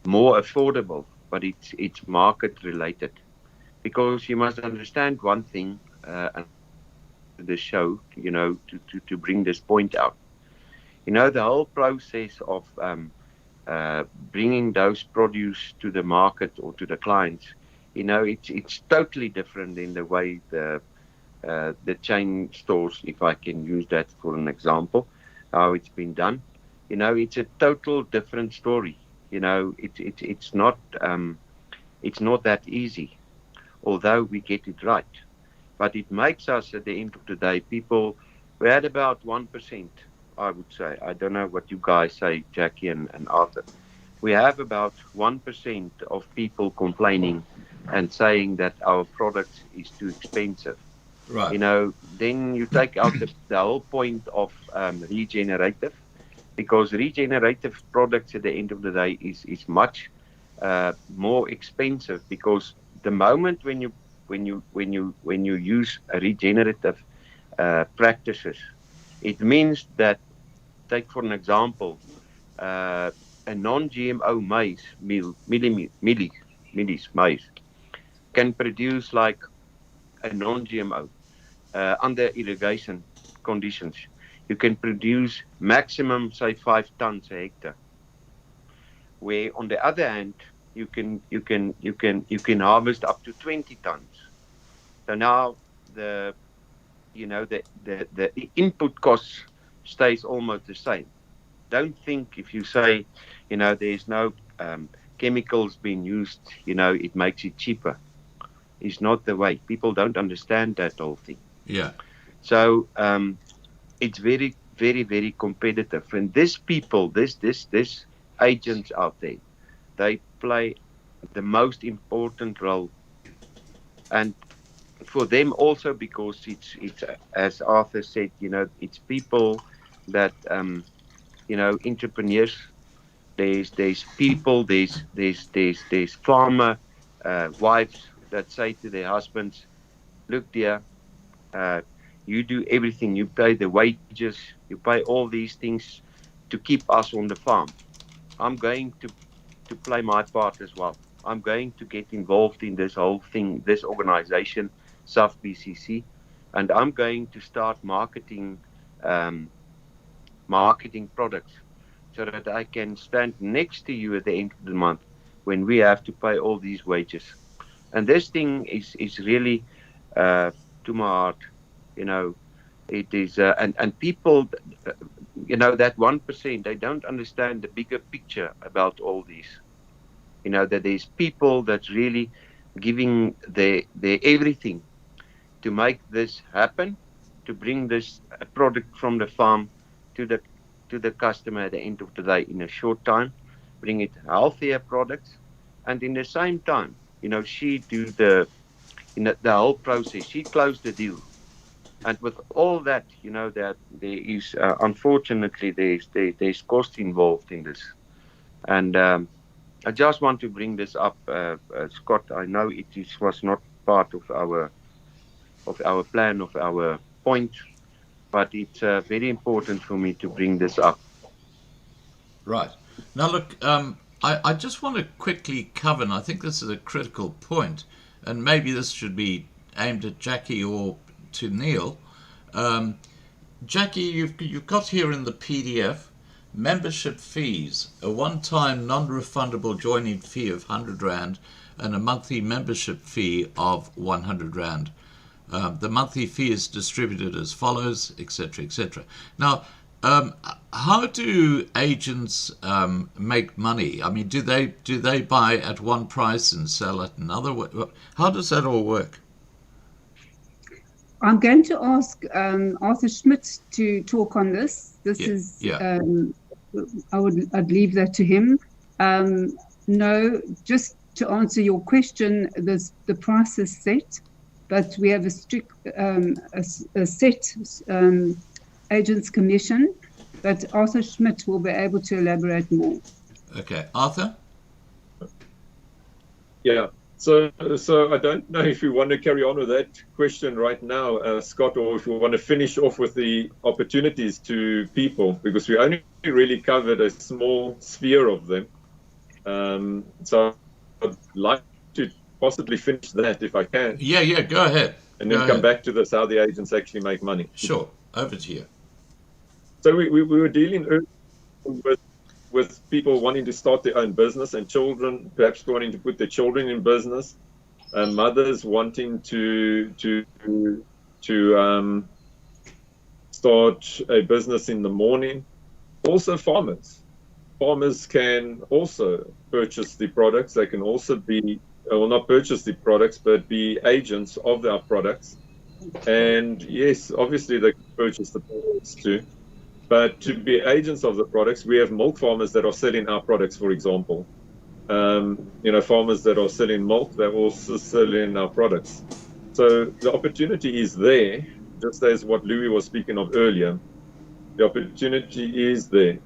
more affordable, but it's market related. Because you must understand one thing, the show, to bring this point out. The whole process of bringing those produce to the market or to the clients, it's totally different in the way the chain stores, if I can use that for an example, how it's been done. It's a total different story. It's not that easy, although we get it right. But it makes us, at the end of the day, people, we had about 1%, I would say. I don't know what you guys say, Jacqui and Arthur. We have about 1% of people complaining and saying that our product is too expensive. Right. Then you take out the whole point of regenerative, because regenerative products at the end of the day is much more expensive, because the moment when you use regenerative practices, it means that, take for an example, a non-GMO maize, maize, can produce like a non-GMO under irrigation conditions. You can produce maximum, say, 5 tons a hectare. Where on the other hand, you can harvest up to 20 tons. So now the input cost stays almost the same. Don't think if you say, there's no chemicals being used, it makes it cheaper. It's not the way. People don't understand that whole thing. Yeah. So it's very, very, very competitive. And these people, this agents out there, they play the most important role. And for them also, because it's as Arthur said, it's people that entrepreneurs. There's people. There's farmer. wives that say to their husbands, look, dear, uh, you do everything. You pay the wages, you pay all these things to keep us on the farm. I'm going to play my part as well. I'm going to get involved in this whole thing, this organization, SAFBCC, and I'm going to start um, marketing products so that I can stand next to you at the end of the month when we have to pay all these wages. And this thing is really to my heart. You know, it is, and people, uh, that 1%, they don't understand the bigger picture about all these. That there's people that's really giving their everything to make this happen, to bring this product from the farm to the customer at the end of the day in a short time, bring it healthier products, and in the same time, she do the whole process. She closed the deal, and with all that, that there is unfortunately there's cost involved in this, and I just want to bring this up, Scott. I know was not part of our plan, of our point, but it's very important for me to bring this up. Right. Now, look, I just want to quickly cover, and I think this is a critical point, and maybe this should be aimed at Jacqui or to Neil. Jacqui, you've got here in the PDF membership fees, a one-time non-refundable joining fee of 100 Rand and a monthly membership fee of 100 Rand. The monthly fee is distributed as follows, etc., etc. Now, how do agents make money? I mean, do they buy at one price and sell at another? How does that all work? I'm going to ask Arthur Schmidt to talk on this. I'd leave that to him. No, just to answer your question, the price is set, but we have a strict set agents commission. But Arthur Schmidt will be able to elaborate more. Okay, Arthur. Yeah. So I don't know if you want to carry on with that question right now, Scott, or if you want to finish off with the opportunities to people, because we only really covered a small sphere of them. So I'd like to possibly finish that if I can. Yeah, go ahead. And then come back to this, how the agents actually make money. Sure, over to you. So we were dealing with people wanting to start their own business, and children perhaps wanting to put their children in business, and mothers wanting to start a business in the morning. Also farmers. Farmers can also purchase the products. They can also be, well, not purchase the products, but be agents of our products. And yes, obviously they can purchase the products too. But to be agents of the products, we have milk farmers that are selling our products, for example. Farmers that are selling milk, they're also selling our products. So the opportunity is there, just as what Louis was speaking of earlier. The opportunity is there.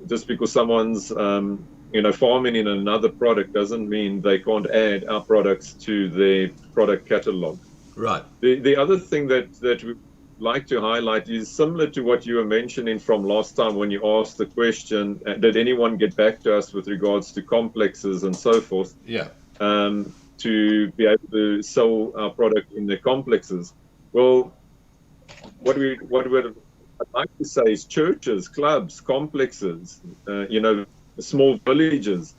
Just because someone's, farming in another product doesn't mean they can't add our products to their product catalog. Right. The other thing that we like to highlight is similar to what you were mentioning from last time when you asked the question, did anyone get back to us with regards to complexes and so forth? Yeah. To be able to sell our product in the complexes. Well, what I'd like to say is churches, clubs, complexes, small villages,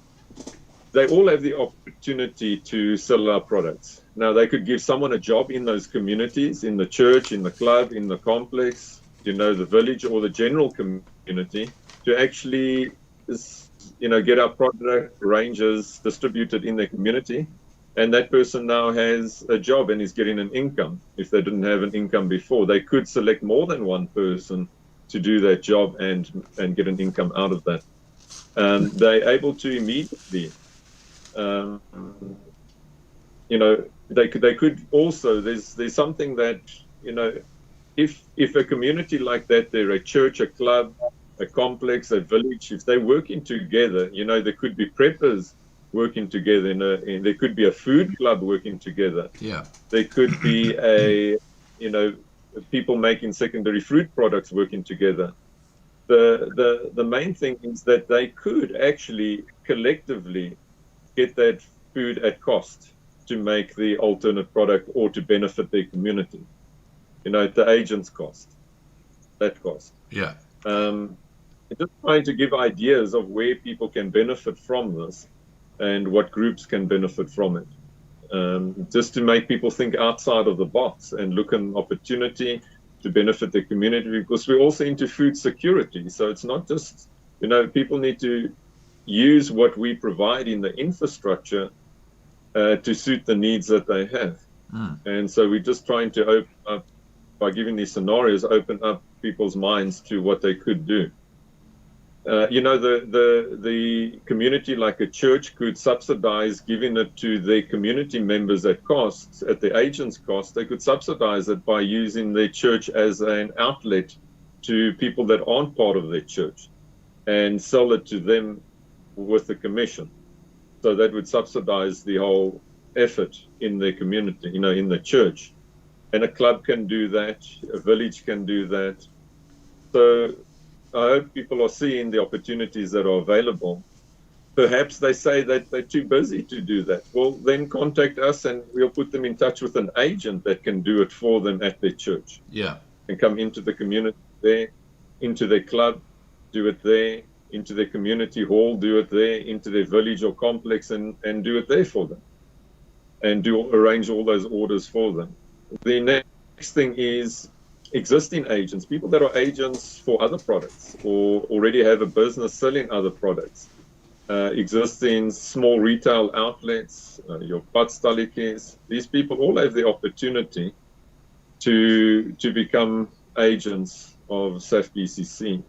they all have the opportunity to sell our products. Now, they could give someone a job in those communities, in the church, in the club, in the complex, the village or the general community, to actually, get our product ranges distributed in their community. And that person now has a job and is getting an income. If they didn't have an income before, they could select more than one person to do that job and get an income out of that. They're able to immediately, they could also, there's something that, if a community like that, they're a church, a club, a complex, a village, if they're working together, there could be preppers working together. There could be a food club working together. Yeah. There could be people making secondary fruit products working together. The main thing is that they could actually collectively get that food at cost to make the alternate product or to benefit their community. At the agent's cost, that cost. Yeah. Just trying to give ideas of where people can benefit from this and what groups can benefit from it. Just to make people think outside of the box and look at an opportunity to benefit the community, because we're also into food security. So it's not just, people need to use what we provide in the infrastructure to suit the needs that they have. And so we're just trying to open up, by giving these scenarios, open up people's minds to what they could do. The community, like a church, could subsidize giving it to their community members at cost, at the agent's cost. They could subsidize it by using their church as an outlet to people that aren't part of their church and sell it to them with the commission. So that would subsidize the whole effort in their community, in the church. And a club can do that, a village can do that. So I hope people are seeing the opportunities that are available. Perhaps they say that they're too busy to do that. Well, then contact us and we'll put them in touch with an agent that can do it for them at their church. Yeah. And come into the community there, into their club, do it there, into their community hall, do it there, into their village or complex and do it there for them. And arrange all those orders for them. The next thing is existing agents, people that are agents for other products or already have a business selling other products, existing small retail outlets, your padstalletjies. These people all have the opportunity to become agents of SAFBCC.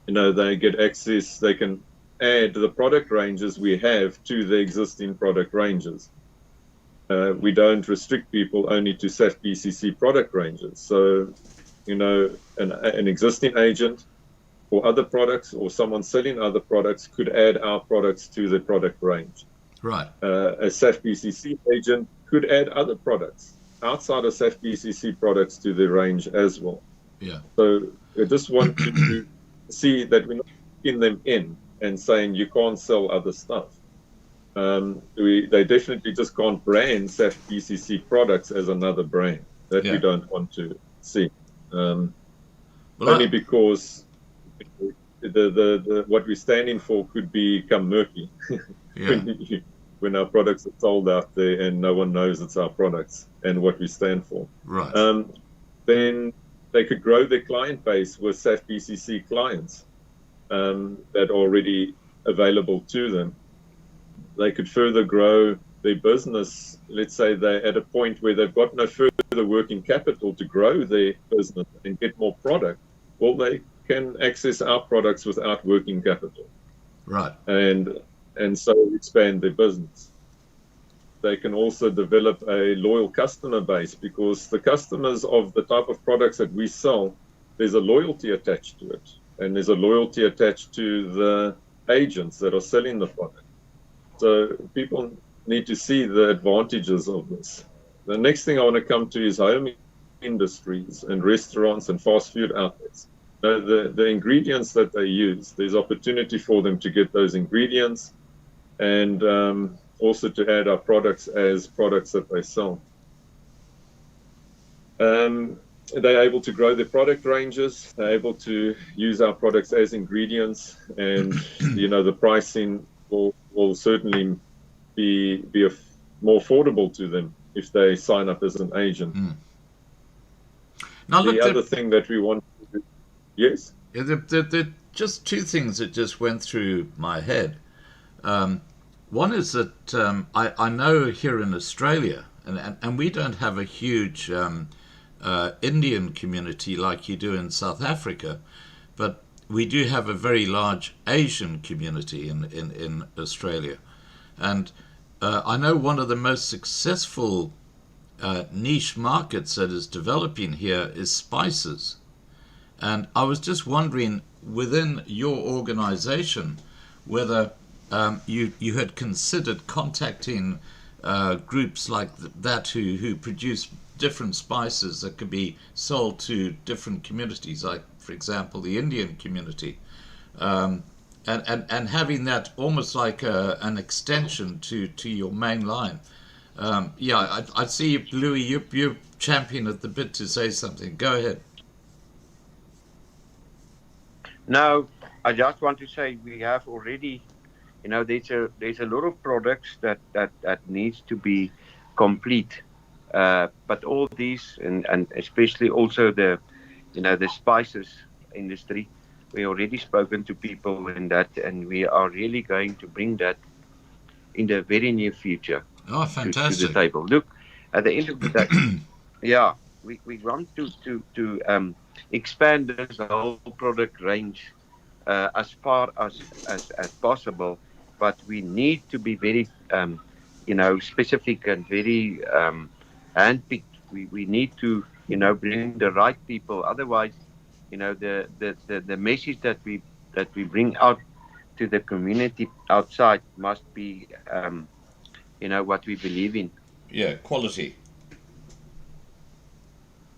They get access, they can add the product ranges we have to the existing product ranges. We don't restrict people only to SAFBCC product ranges. So, an existing agent for other products or someone selling other products could add our products to the product range. Right. A SAFBCC agent could add other products outside of SAFBCC products to the range as well. Yeah. So I just want to see that we're not putting them in and saying you can't sell other stuff. They definitely just can't brand SAFBCC products as another brand. That we don't want to see. Only because the what we're standing for could become murky when our products are sold out there and no one knows it's our products and what we stand for. Right. Then they could grow their client base with SAFBCC clients that are already available to them. They could further grow their business. Let's say they're at a point where they've got no further working capital to grow their business and get more product. Well, they can access our products without working capital. Right. And so expand their business. They can also develop a loyal customer base because the customers of the type of products that we sell, there's a loyalty attached to it. And there's a loyalty attached to the agents that are selling the product. So people need to see the advantages of this. The next thing I want to come to is home industries and restaurants and fast food outlets. The ingredients that they use, there's opportunity for them to get those ingredients and also to add our products as products that they sell. They're able to grow their product ranges. They're able to use our products as ingredients, and the pricing will certainly be more affordable to them if they sign up as an agent. Now, the other thing that we want to do, yes? Yeah, there just two things that just went through my head. One is that I know here in Australia, and we don't have a huge Indian community like you do in South Africa, but we do have a very large Asian community in Australia. And I know one of the most successful niche markets that is developing here is spices. And I was just wondering, within your organization, whether you had considered contacting groups like that who produce different spices that could be sold to different communities, like, for example, the Indian community, and having that almost like an extension to your main line. I see you, Louis, you're champion at the bit to say something. Go ahead. No, I just want to say we have already, there's a lot of products that needs to be complete. But all these, and especially also the spices industry, we already spoken to people in that, and we are really going to bring that in the very near future Oh, to fantastic. the table. Look, at the end of the day, yeah, we want to expand this whole product range as far as possible, but we need to be very specific and very handpicked. We need to bring the right people. Otherwise, the message that we bring out to the community outside must be what we believe in. Yeah, quality.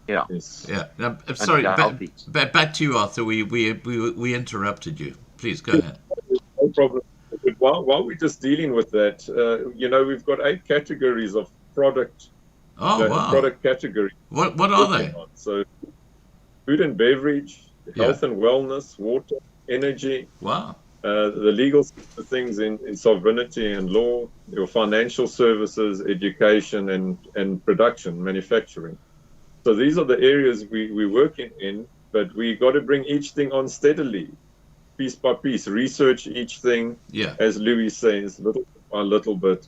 Yeah. Yes. Yeah. Now, sorry, healthy. back to you, Arthur. We interrupted you. Please go ahead. No problem. But while we're just dealing with that, we've got 8 categories of product. Oh, wow. Product category. What are they? So, food and beverage, health and wellness, water, energy. Wow. The legal things in sovereignty and law, your financial services, education, and production, manufacturing. So these are the areas we're working in, but we got to bring each thing on steadily, piece by piece, research each thing, as Louis says, little by little bit,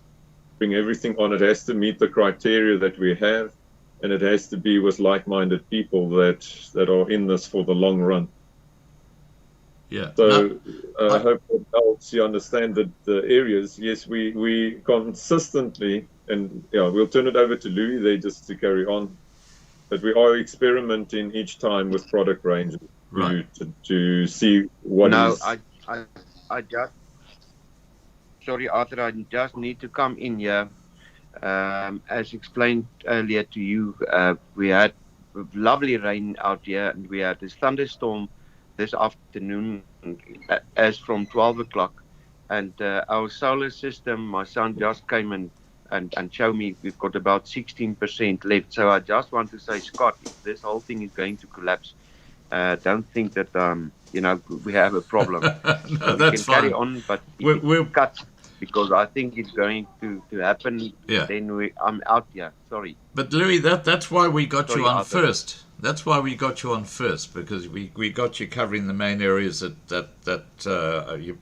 bring everything on. It has to meet the criteria that we have, and it has to be with like-minded people that are in this for the long run. Yeah. So I hope it helps you understand that the areas, yes, we consistently, and we'll turn it over to Louis there just to carry on, but we are experimenting each time with product ranges to see what is. I just, sorry, Arthur, I just need to come in here. As explained earlier to you, we had lovely rain out here, and we had this thunderstorm this afternoon as from 12 o'clock. And our solar system, my son just came and showed me we've got about 16% left. So I just want to say, Scott, if this whole thing is going to collapse, don't think that, we have a problem. No, we that's can carry fine. on, but We'll cut, because I think it's going to happen. Yeah. Then I'm out here. Sorry. But Louis, that's why we got you on Arthur. first. That's why we got you on first, because we got you covering the main areas that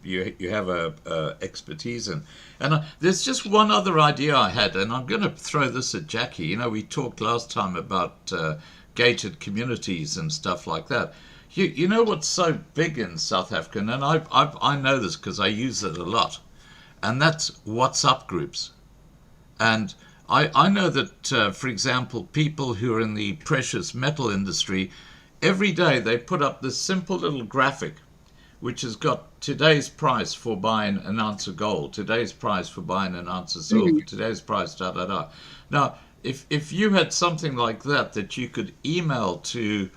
you have a expertise in. And there's just one other idea I had, and I'm going to throw this at Jacqui. We talked last time about gated communities and stuff like that. You know what's so big in South Africa, and I know this because I use it a lot, and that's WhatsApp groups. And I know that, for example, people who are in the precious metal industry, every day they put up this simple little graphic, which has got today's price for buying an ounce of gold, today's price for buying an ounce of silver, today's price, da-da-da. Now, if you had something like that you could email to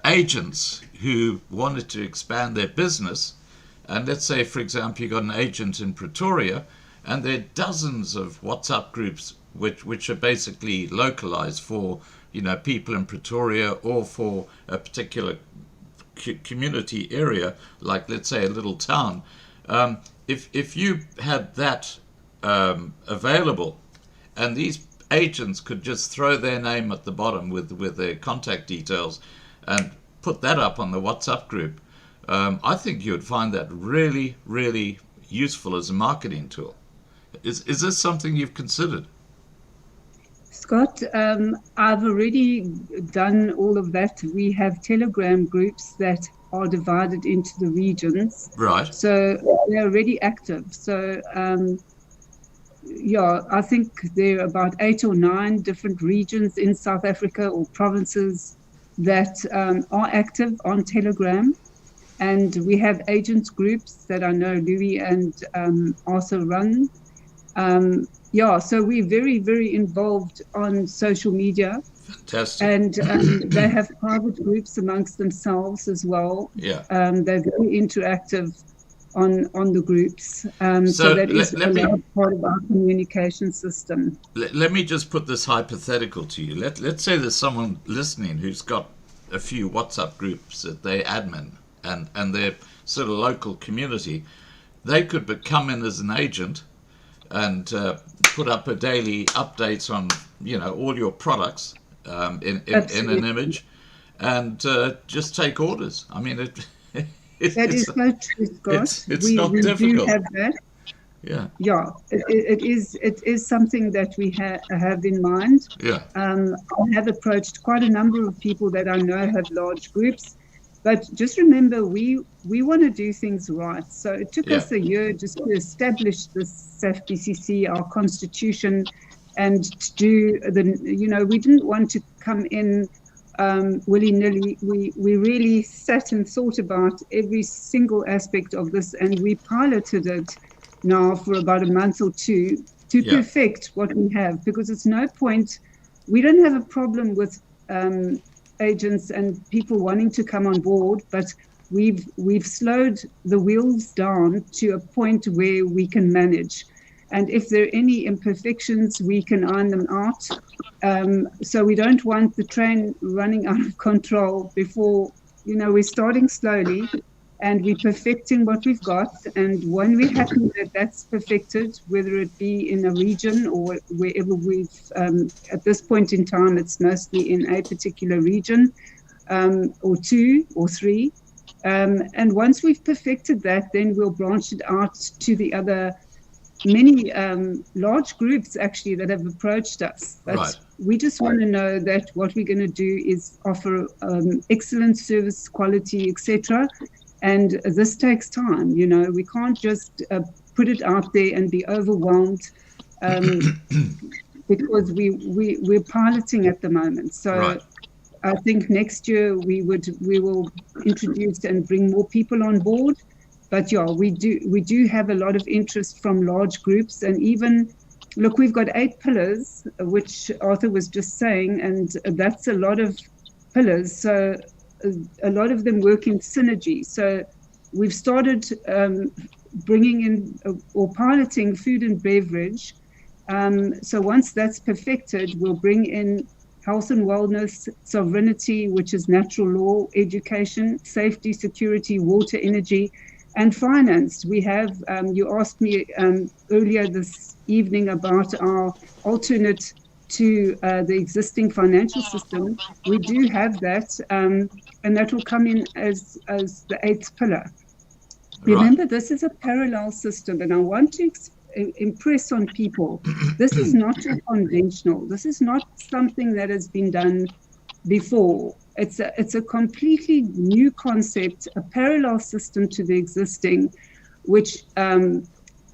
agents who wanted to expand their business, and let's say, for example, you got an agent in Pretoria, and there are dozens of WhatsApp groups which are basically localized for people in Pretoria or for a particular community area, like let's say a little town. If you had that available, and these agents could just throw their name at the bottom with their contact details and put that up on the WhatsApp group, I think you would find that really, really useful as a marketing tool. Is this something you've considered? Scott, I've already done all of that. We have Telegram groups that are divided into the regions. Right. So they're already active. So, I think there are about 8 or 9 different regions in South Africa or provinces that are active on Telegram. And we have agents groups that I know Louis and Arthur run. So we're very, very involved on social media. Fantastic. And they have private groups amongst themselves as well. Yeah. They're very interactive on the groups. So that is a large part of our communication system. Let me just put this hypothetical to you. Let's say there's someone listening who's got a few WhatsApp groups that they admin and their sort of local community. They could come in as an agent and put up a daily updates on, all your products in an image, and just take orders. I mean, that is so true, Scott. It's not difficult. Do have that. Yeah. Yeah, it is something that we have in mind. Yeah. I have approached quite a number of people that I know have large groups, but just remember we want to do things right. So it took us a year just to establish this SAFBCC, our constitution, and to do we didn't want to come in willy-nilly. We really sat and thought about every single aspect of this, and we piloted it now for about a month or two to perfect what we have, because it's no point. We don't have a problem with agents and people wanting to come on board, but we've slowed the wheels down to a point where we can manage. And if there are any imperfections, we can iron them out. So we don't want the train running out of control before, we're starting slowly and we're perfecting what we've got. And when we're happy that that's perfected, whether it be in a region or wherever we've, at this point in time, it's mostly in a particular region, or two or three. And once we've perfected that, then we'll branch it out to the other many large groups actually that have approached us. But we just want to know that what we're going to do is offer excellent service quality, etc. And this takes time. We can't just put it out there and be overwhelmed because we're piloting at the moment. So I think next year we will introduce and bring more people on board. But we do have a lot of interest from large groups, and even look, we've got 8 pillars, which Arthur was just saying, and that's a lot of pillars. So a lot of them work in synergy. So we've started bringing in or piloting food and beverage. So once that's perfected, we'll bring in health and wellness, sovereignty, which is natural law, education, safety, security, water, energy, and finance. We have, you asked me earlier this evening about our alternate to the existing financial system. We do have that, and that will come in as the 8th pillar. Remember, this is a parallel system, and I want to impress on people, this is not conventional. This is not something that has been done before. It's a completely new concept, a parallel system to the existing, which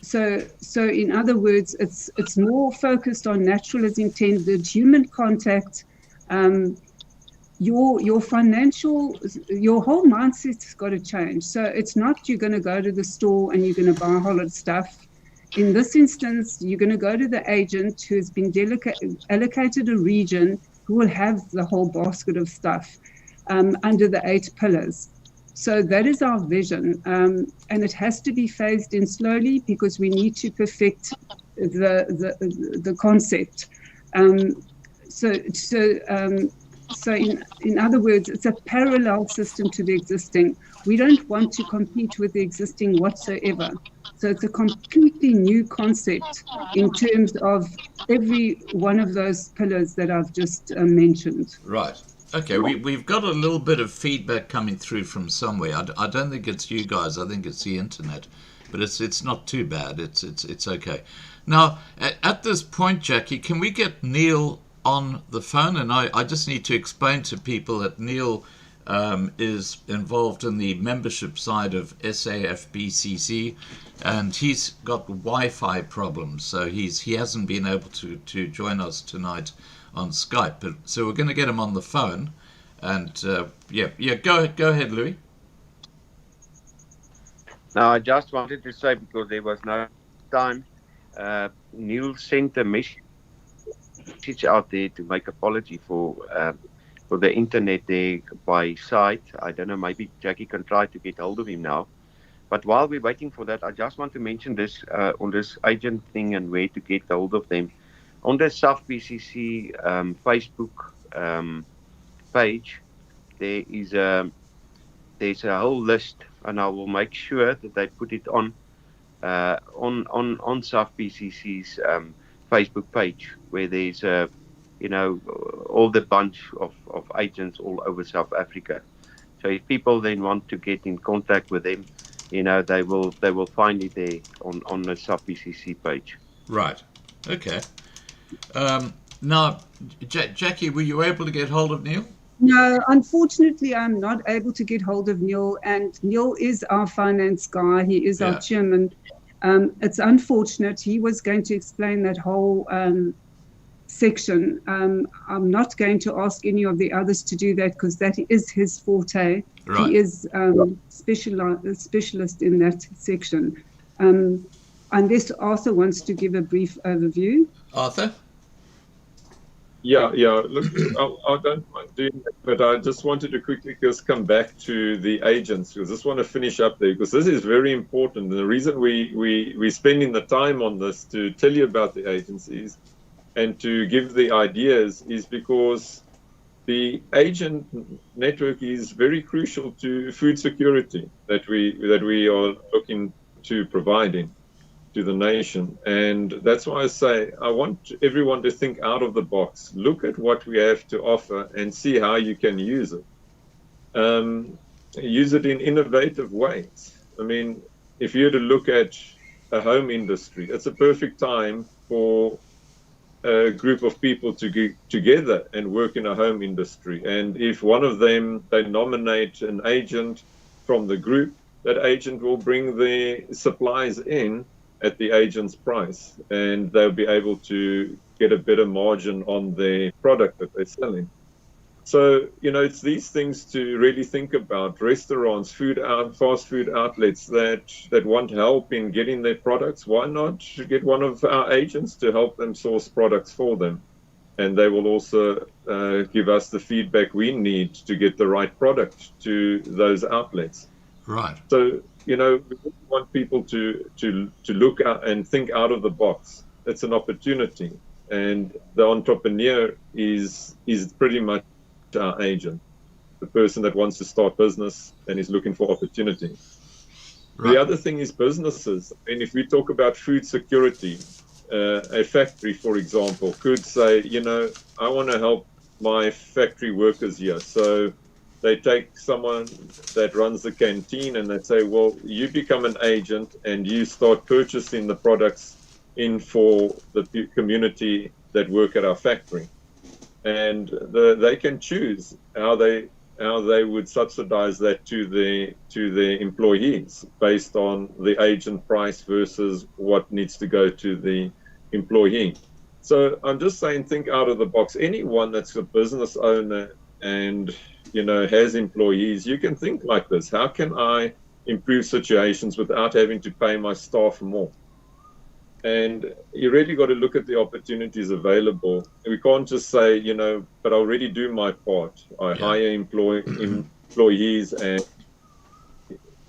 so in other words, it's more focused on natural as intended, human contact. Your financial, your whole mindset's got to change. So it's not you're going to go to the store and you're going to buy a whole lot of stuff. In this instance, you're going to go to the agent who has been allocated a region who will have the whole basket of stuff under the 8 pillars. So that is our vision, and it has to be phased in slowly because we need to perfect the concept. So in other words, it's a parallel system to the existing. We don't want to compete with the existing whatsoever. So it's a completely new concept in terms of every one of those pillars that I've just mentioned. Right. Okay, we've got a little bit of feedback coming through from somewhere. I don't think it's you guys. I think it's the internet, but it's not too bad. It's okay. Now, at this point, Jacqui, can we get Neil on the phone? And I just need to explain to people that Neil is involved in the membership side of SAFBCC, and he's got Wi-Fi problems, so he hasn't been able to join us tonight on Skype. But so we're going to get him on the phone, and go ahead, Louis. Now, I just wanted to say, because there was no time, Neil sent a message out there to make apology for the internet there by site. I don't know, maybe Jackie can try to get hold of him now. But while we're waiting for that, I just want to mention this on this agent thing and where to get hold of them. On the SAFBCC Facebook page, there is there's a whole list, and I will make sure that they put it on SAFBCC's Facebook page, where there's you know all the bunch of agents all over South Africa. So if people then want to get in contact with them, they will find it there on the SAFBCC page. Right. Okay. Now, Jacqui, were you able to get hold of Neil? No, unfortunately, I'm not able to get hold of Neil, and Neil is our finance guy. He is our chairman. It's unfortunate. He was going to explain that whole section. I'm not going to ask any of the others to do that because that is his forte. Right. He is specialist in that section. Unless Arthur wants to give a brief overview. Arthur? Yeah. Look, I don't mind doing that, but I just wanted to quickly just come back to the agents, because I just want to finish up there, because this is very important. And the reason we're spending the time on this to tell you about the agencies and to give the ideas is because the agent network is very crucial to food security that we are looking to providing to the nation. And that's why I say I want everyone to think out of the box. Look at what we have to offer and see how you can use it. Use it in innovative ways. I mean, if you were to look at a home industry, it's a perfect time for a group of people to get together and work in a home industry. And if one of them, they nominate an agent from the group, that agent will bring the supplies in at the agent's price, and they'll be able to get a better margin on the product that they're selling. So, it's these things to really think about. Restaurants, fast food outlets that want help in getting their products, why not get one of our agents to help them source products for them? And they will also give us the feedback we need to get the right product to those outlets. Right. So, we want people to look out and think out of the box. It's an opportunity. And the entrepreneur is pretty much our agent, the person that wants to start business and is looking for opportunity. Right. The other thing is businesses. And if we talk about food security, a factory, for example, could say, I want to help my factory workers here. So they take someone that runs the canteen and they say, well, you become an agent and you start purchasing the products in for the community that work at our factory. And they can choose how they would subsidize that to the employees based on the agent price versus what needs to go to the employee. So I'm just saying, think out of the box. Anyone that's a business owner and has employees, you can think like this. How can I improve situations without having to pay my staff more? And you really got to look at the opportunities available. We can't just say, but I already do my part. I hire employees and,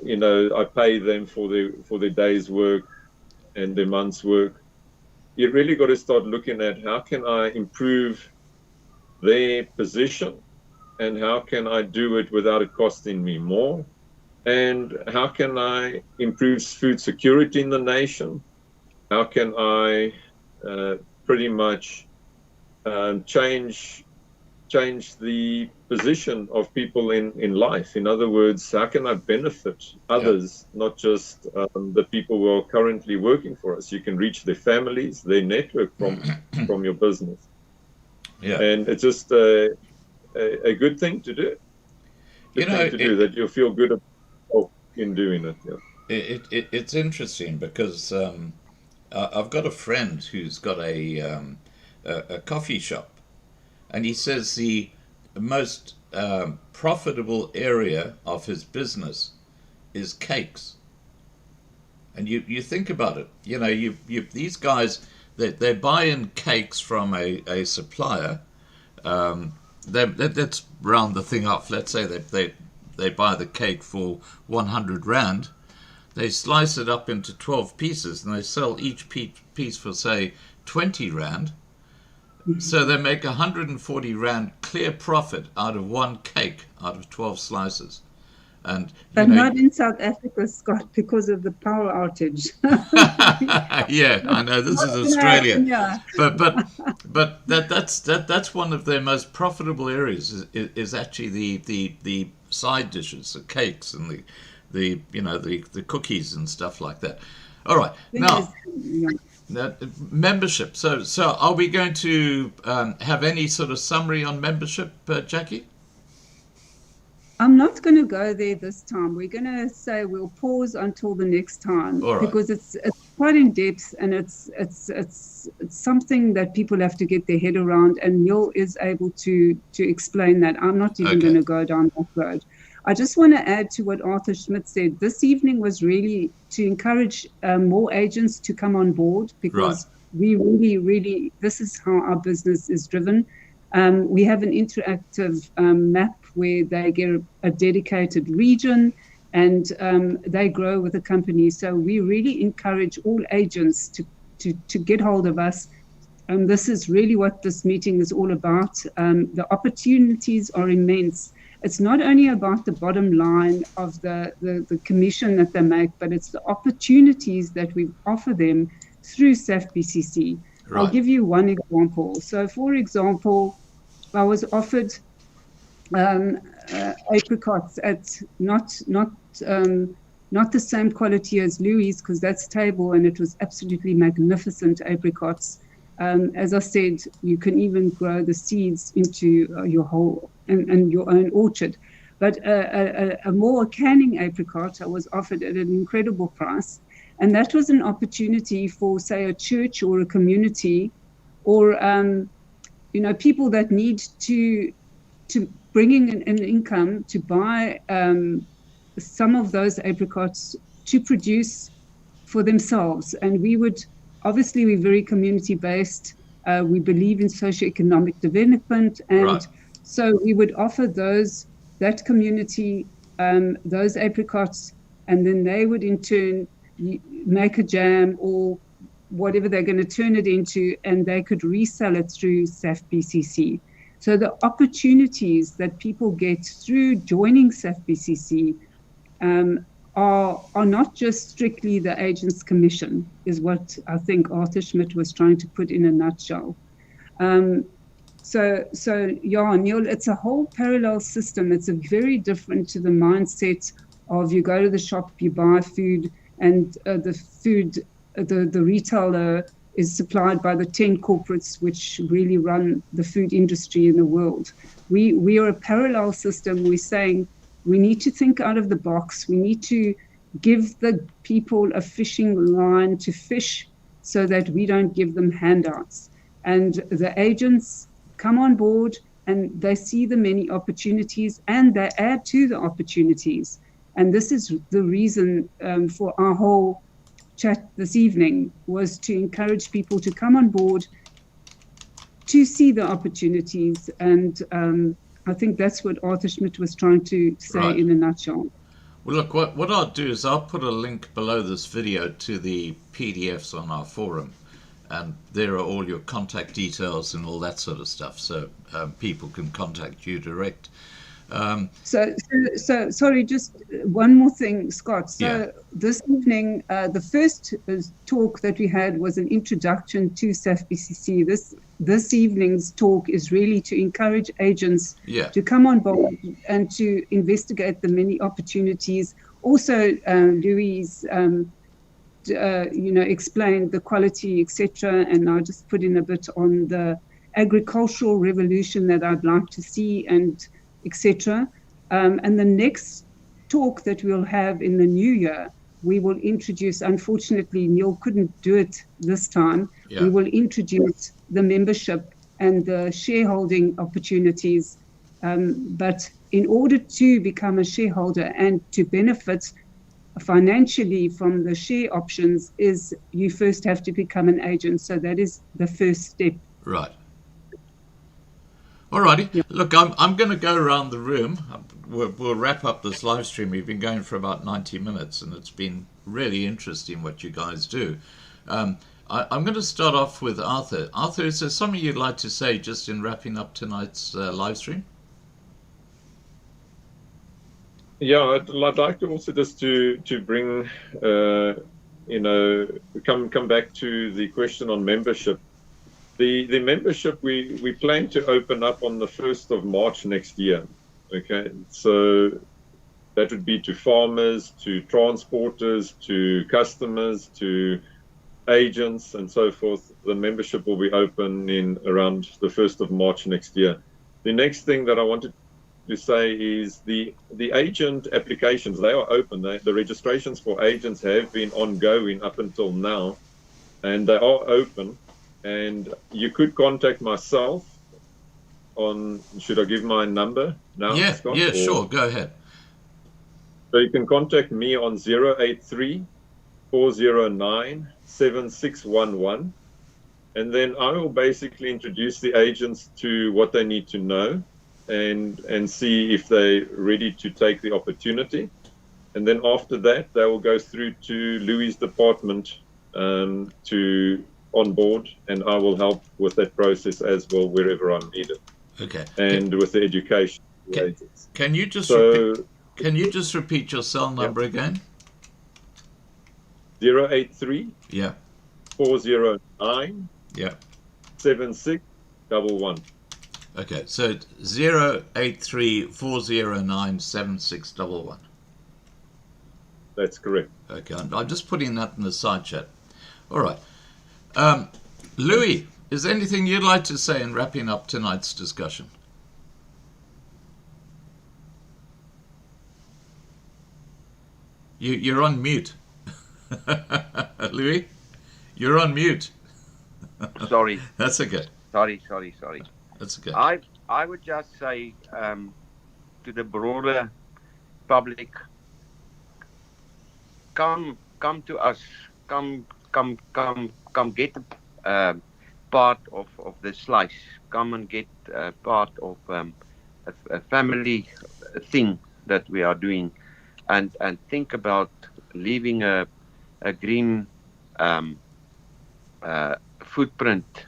I pay them for their day's work and their month's work. You really got to start looking at how can I improve their position, and how can I do it without it costing me more? And how can I improve food security in the nation? How can I pretty much change the position of people in life? In other words, how can I benefit others, not just the people who are currently working for us? You can reach their families, their network from your business. Yeah. And it's just a good thing to do. That you'll feel good in doing it. Yeah. It's interesting because I've got a friend who's got a coffee shop, and he says the most profitable area of his business is cakes. And you think about it, these guys, they buy in cakes from a supplier. Let's round the thing up. Let's say they buy the cake for 100 Rand. They slice it up into 12 pieces and they sell each piece for, say, 20 Rand. So they make 140 Rand clear profit out of one cake, out of 12 slices. But not in South Africa, Scott, because of the power outage. Yeah, I know this is Australia, Yeah. but that's one of their most profitable areas is actually the side dishes, the cakes and the cookies and stuff like that. All right, now membership. So are we going to have any sort of summary on membership, Jacqui? I'm not going to go there this time. We're going to say we'll pause until the next time, All right. because it's quite in depth and it's something that people have to get their head around. And Neil is able to explain that. I'm not even going to go down that road. I just want to add to what Arthur Schmidt said. This evening was really to encourage more agents to come on board, because we really, this is how our business is driven. We have an interactive map where they get a dedicated region and they grow with the company. So we really encourage all agents to get hold of us. And this is really what this meeting is all about. The opportunities are immense. It's not only about the bottom line of the commission that they make, but it's the opportunities that we offer them through SAFBCC. Right. I'll give you one example. So, for example, I was offered apricots at not the same quality as Louis, because that's table, and it was absolutely magnificent apricots. As I said, you can even grow the seeds into your whole and your own orchard. But a more canning apricot I was offered at an incredible price, and that was an opportunity for, say, a church or a community, or people that need to bring in an income to buy some of those apricots to produce for themselves. And we would, obviously, we're very community-based. We believe in socioeconomic development. And so we would offer that community those apricots, and then they would in turn make a jam or whatever they're going to turn it into, and they could resell it through SAFBCC. So the opportunities that people get through joining SAFBCC are not just strictly the agent's commission, is what I think Arthur Schmidt was trying to put in a nutshell. So Neil, it's a whole parallel system. It's a very different to the mindset of you go to the shop, you buy food, and the retailer is supplied by the 10 corporates which really run the food industry in the world. We are a parallel system. We're saying we need to think out of the box. We need to give the people a fishing line to fish so that we don't give them handouts. And the agents come on board and they see the many opportunities and they add to the opportunities. And this is the reason for our whole chat this evening, was to encourage people to come on board to see the opportunities. And I think that's what Arthur Schmidt was trying to say in a nutshell. Well, look, what I'll do is I'll put a link below this video to the PDFs on our forum, and there are all your contact details and all that sort of stuff, so people can contact you direct. So sorry, just one more thing, Scott. So this evening, the first talk that we had was an introduction to SAFBCC. This evening's talk is really to encourage agents to come on board and to investigate the many opportunities. Also, Louise, explained the quality, etc. And I'll just put in a bit on the agricultural revolution that I'd like to see, and etc. And the next talk that we'll have in the new year, we will introduce, unfortunately, Neil couldn't do it this time. We will introduce the membership and the shareholding opportunities. But in order to become a shareholder and to benefit financially from the share options is you first have to become an agent. So that is the first step. Right. Alrighty. Yeah. Look, I'm going to go around the room. We'll wrap up this live stream. We've been going for about 90 minutes, and it's been really interesting what you guys do. I'm going to start off with Arthur. Arthur, is there something you'd like to say just in wrapping up tonight's live stream? Yeah, I'd like to also just to bring, come back to the question on membership. The membership we plan to open up on the 1st of March next year. Okay, so that would be to farmers, to transporters, to customers, to agents, and so forth. The membership will be open in around the 1st of March next year. The next thing that I wanted to say is the agent applications, they are open. The registrations for agents have been ongoing up until now, and they are open. And you could contact myself on, should I give my number now, Scott? Yeah, sure, go ahead. So you can contact me on 083 409 7611, and then I will basically introduce the agents to what they need to know and see if they're ready to take the opportunity. And then after that, they will go through to Louis' department to onboard, and I will help with that process as well wherever I'm needed. Okay. And with the education. Can you just repeat your cell number again? 083 Yeah. 409 Yeah. 7611. Okay, so 083 409 7611. That's correct. Okay, I'm just putting that in the side chat. All right. Louis, is there anything you'd like to say in wrapping up tonight's discussion? You're on mute. Louis, you're on mute. Sorry. That's okay. Sorry. That's okay. I would just say to the broader public, come to us, come get part of the slice. Come and get part of a family thing that we are doing, and think about leaving a green footprint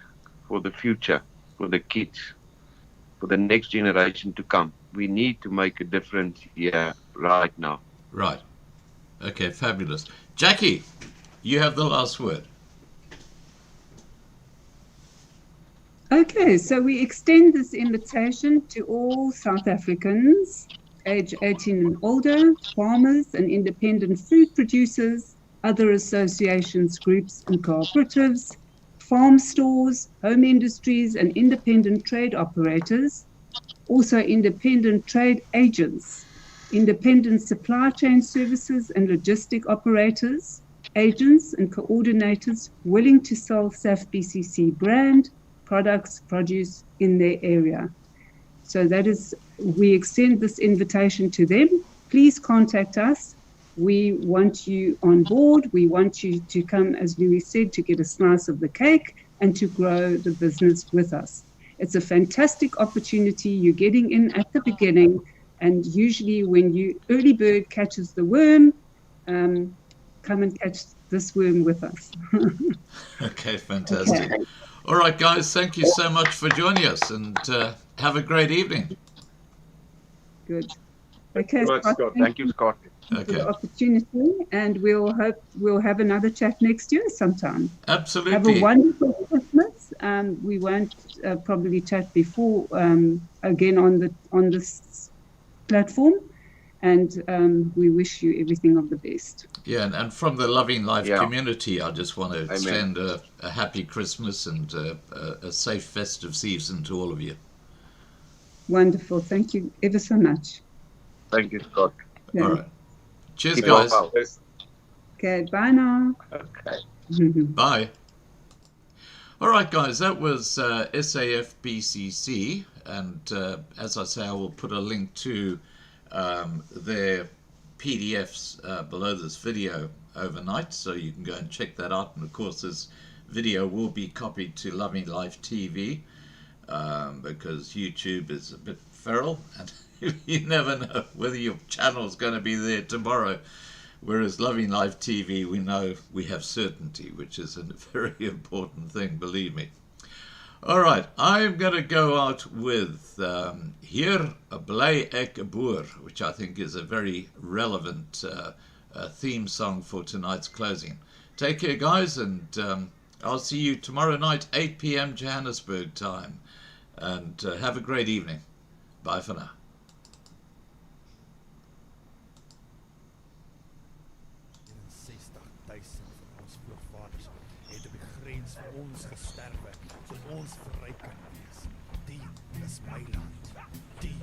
for the future, for the kids, for the next generation to come. We need to make a difference here right now. Right. Okay, fabulous. Jacqui, you have the last word. Okay, so we extend this invitation to all South Africans, age 18 and older, farmers and independent food producers, other associations, groups and cooperatives, farm stores, home industries and independent trade operators, also independent trade agents, independent supply chain services and logistic operators, agents and coordinators willing to sell SAFBCC brand, products, produce in their area. So that is, we extend this invitation to them. Please contact us. We want you on board. We want you to come, as Louis said, to get a slice of the cake and to grow the business with us. It's a fantastic opportunity. You're getting in at the beginning, and usually when early bird catches the worm, come and catch this worm with us. Okay, fantastic. Okay. All right, guys, thank you so much for joining us, and have a great evening. Good. Okay, Scott. Thank you, Scott. For the opportunity, and we'll have another chat next year sometime. Absolutely. Have a wonderful Christmas. We won't probably chat before again on this platform, and we wish you everything of the best. Yeah, and from the Loving Life community, I just want to extend a happy Christmas and a safe festive season to all of you. Wonderful. Thank you ever so much. Thank you, Scott. Yeah. All right. Cheers, guys. Okay, bye now. Okay. Bye. All right, guys, that was SAFBCC, and as I say, I will put a link to their PDFs below this video overnight, so you can go and check that out. And of course, this video will be copied to Loving Life TV because YouTube is a bit feral, and you never know whether your channel is going to be there tomorrow. Whereas Loving Life TV, we know we have certainty, which is a very important thing, believe me. All right, I'm going to go out with Hier Bly Ek Boer, which I think is a very relevant theme song for tonight's closing. Take care, guys, and I'll see you tomorrow night, 8 p.m. Johannesburg time. And have a great evening. Bye for now. 60.000 van ons voorvaders het op die grens vir ons gesterwe, sodat ons vry kan wees. Die is my land, die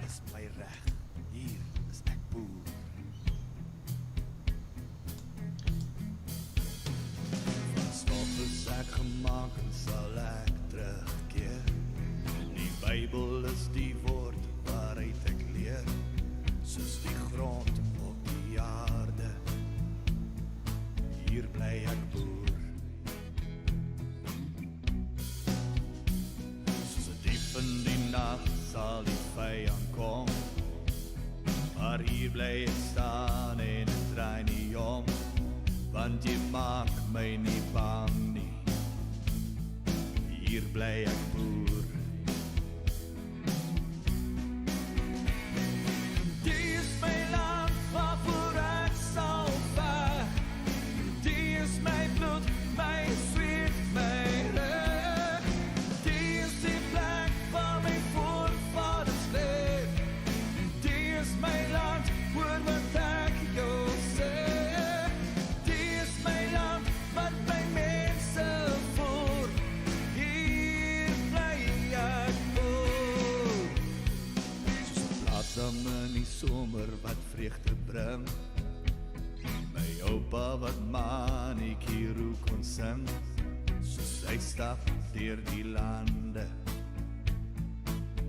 is my reg. Hier is ek boer. Van stof is ek gemaak en sal ek terugkeer. Die Bybel is die woord waaruit ek leer, soos die grond op die aarde. Hier bly ek boer. Soos 'n dief in die nag sal die vyand kom, maar hier bly ek staan en ek draai nie om, want jy maak my nie bang nie. Hier bly ek boer. Die is my land waarvoor ek sal veg. Die is my bloed, my sweet, my reg. Die is die plek waar my voorvaders leef. Die is my land, hoor wat ek jou sê. Die is my land, wat my mense voer. Hier bly ek boer. Soos 'n blaasom in die somer wat vreugde bring. My oupa wat maniekiero kon sing, soos hy stap deur die lande.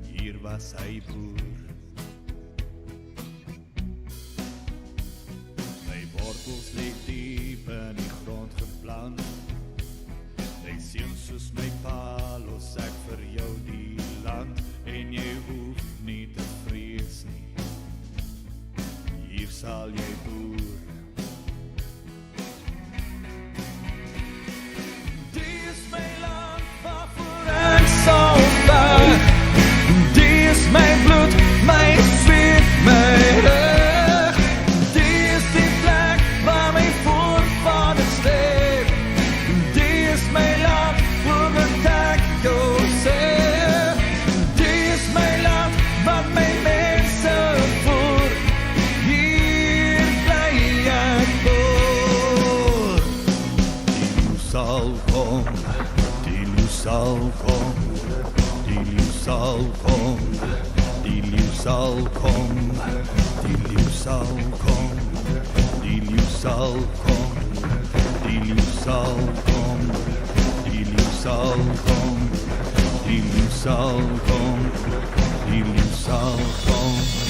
Hier was hy boer. My wortels lê diep in die grond geplant. My seun soos my pa los ek vir jou die land, en jy hoef nie te vrees nie. Hier sal jy boer. Die is my land waarvoor ek sal veg. Die is my bloed, my sweet, my reg. Die is die plek waar my voorvaders leef. Die is my land, hoor wat ek jou sê. Die is my land, wat my mense voer. Hier bly ek boer. Die leeu sal kom, die leeu sal kom, die leeu sal kom, die leeu sal kom, die leeu sal kom, die leeu sal kom, die leeu sal kom, die leeu sal kom, die leeu sal kom, die leeu sal kom.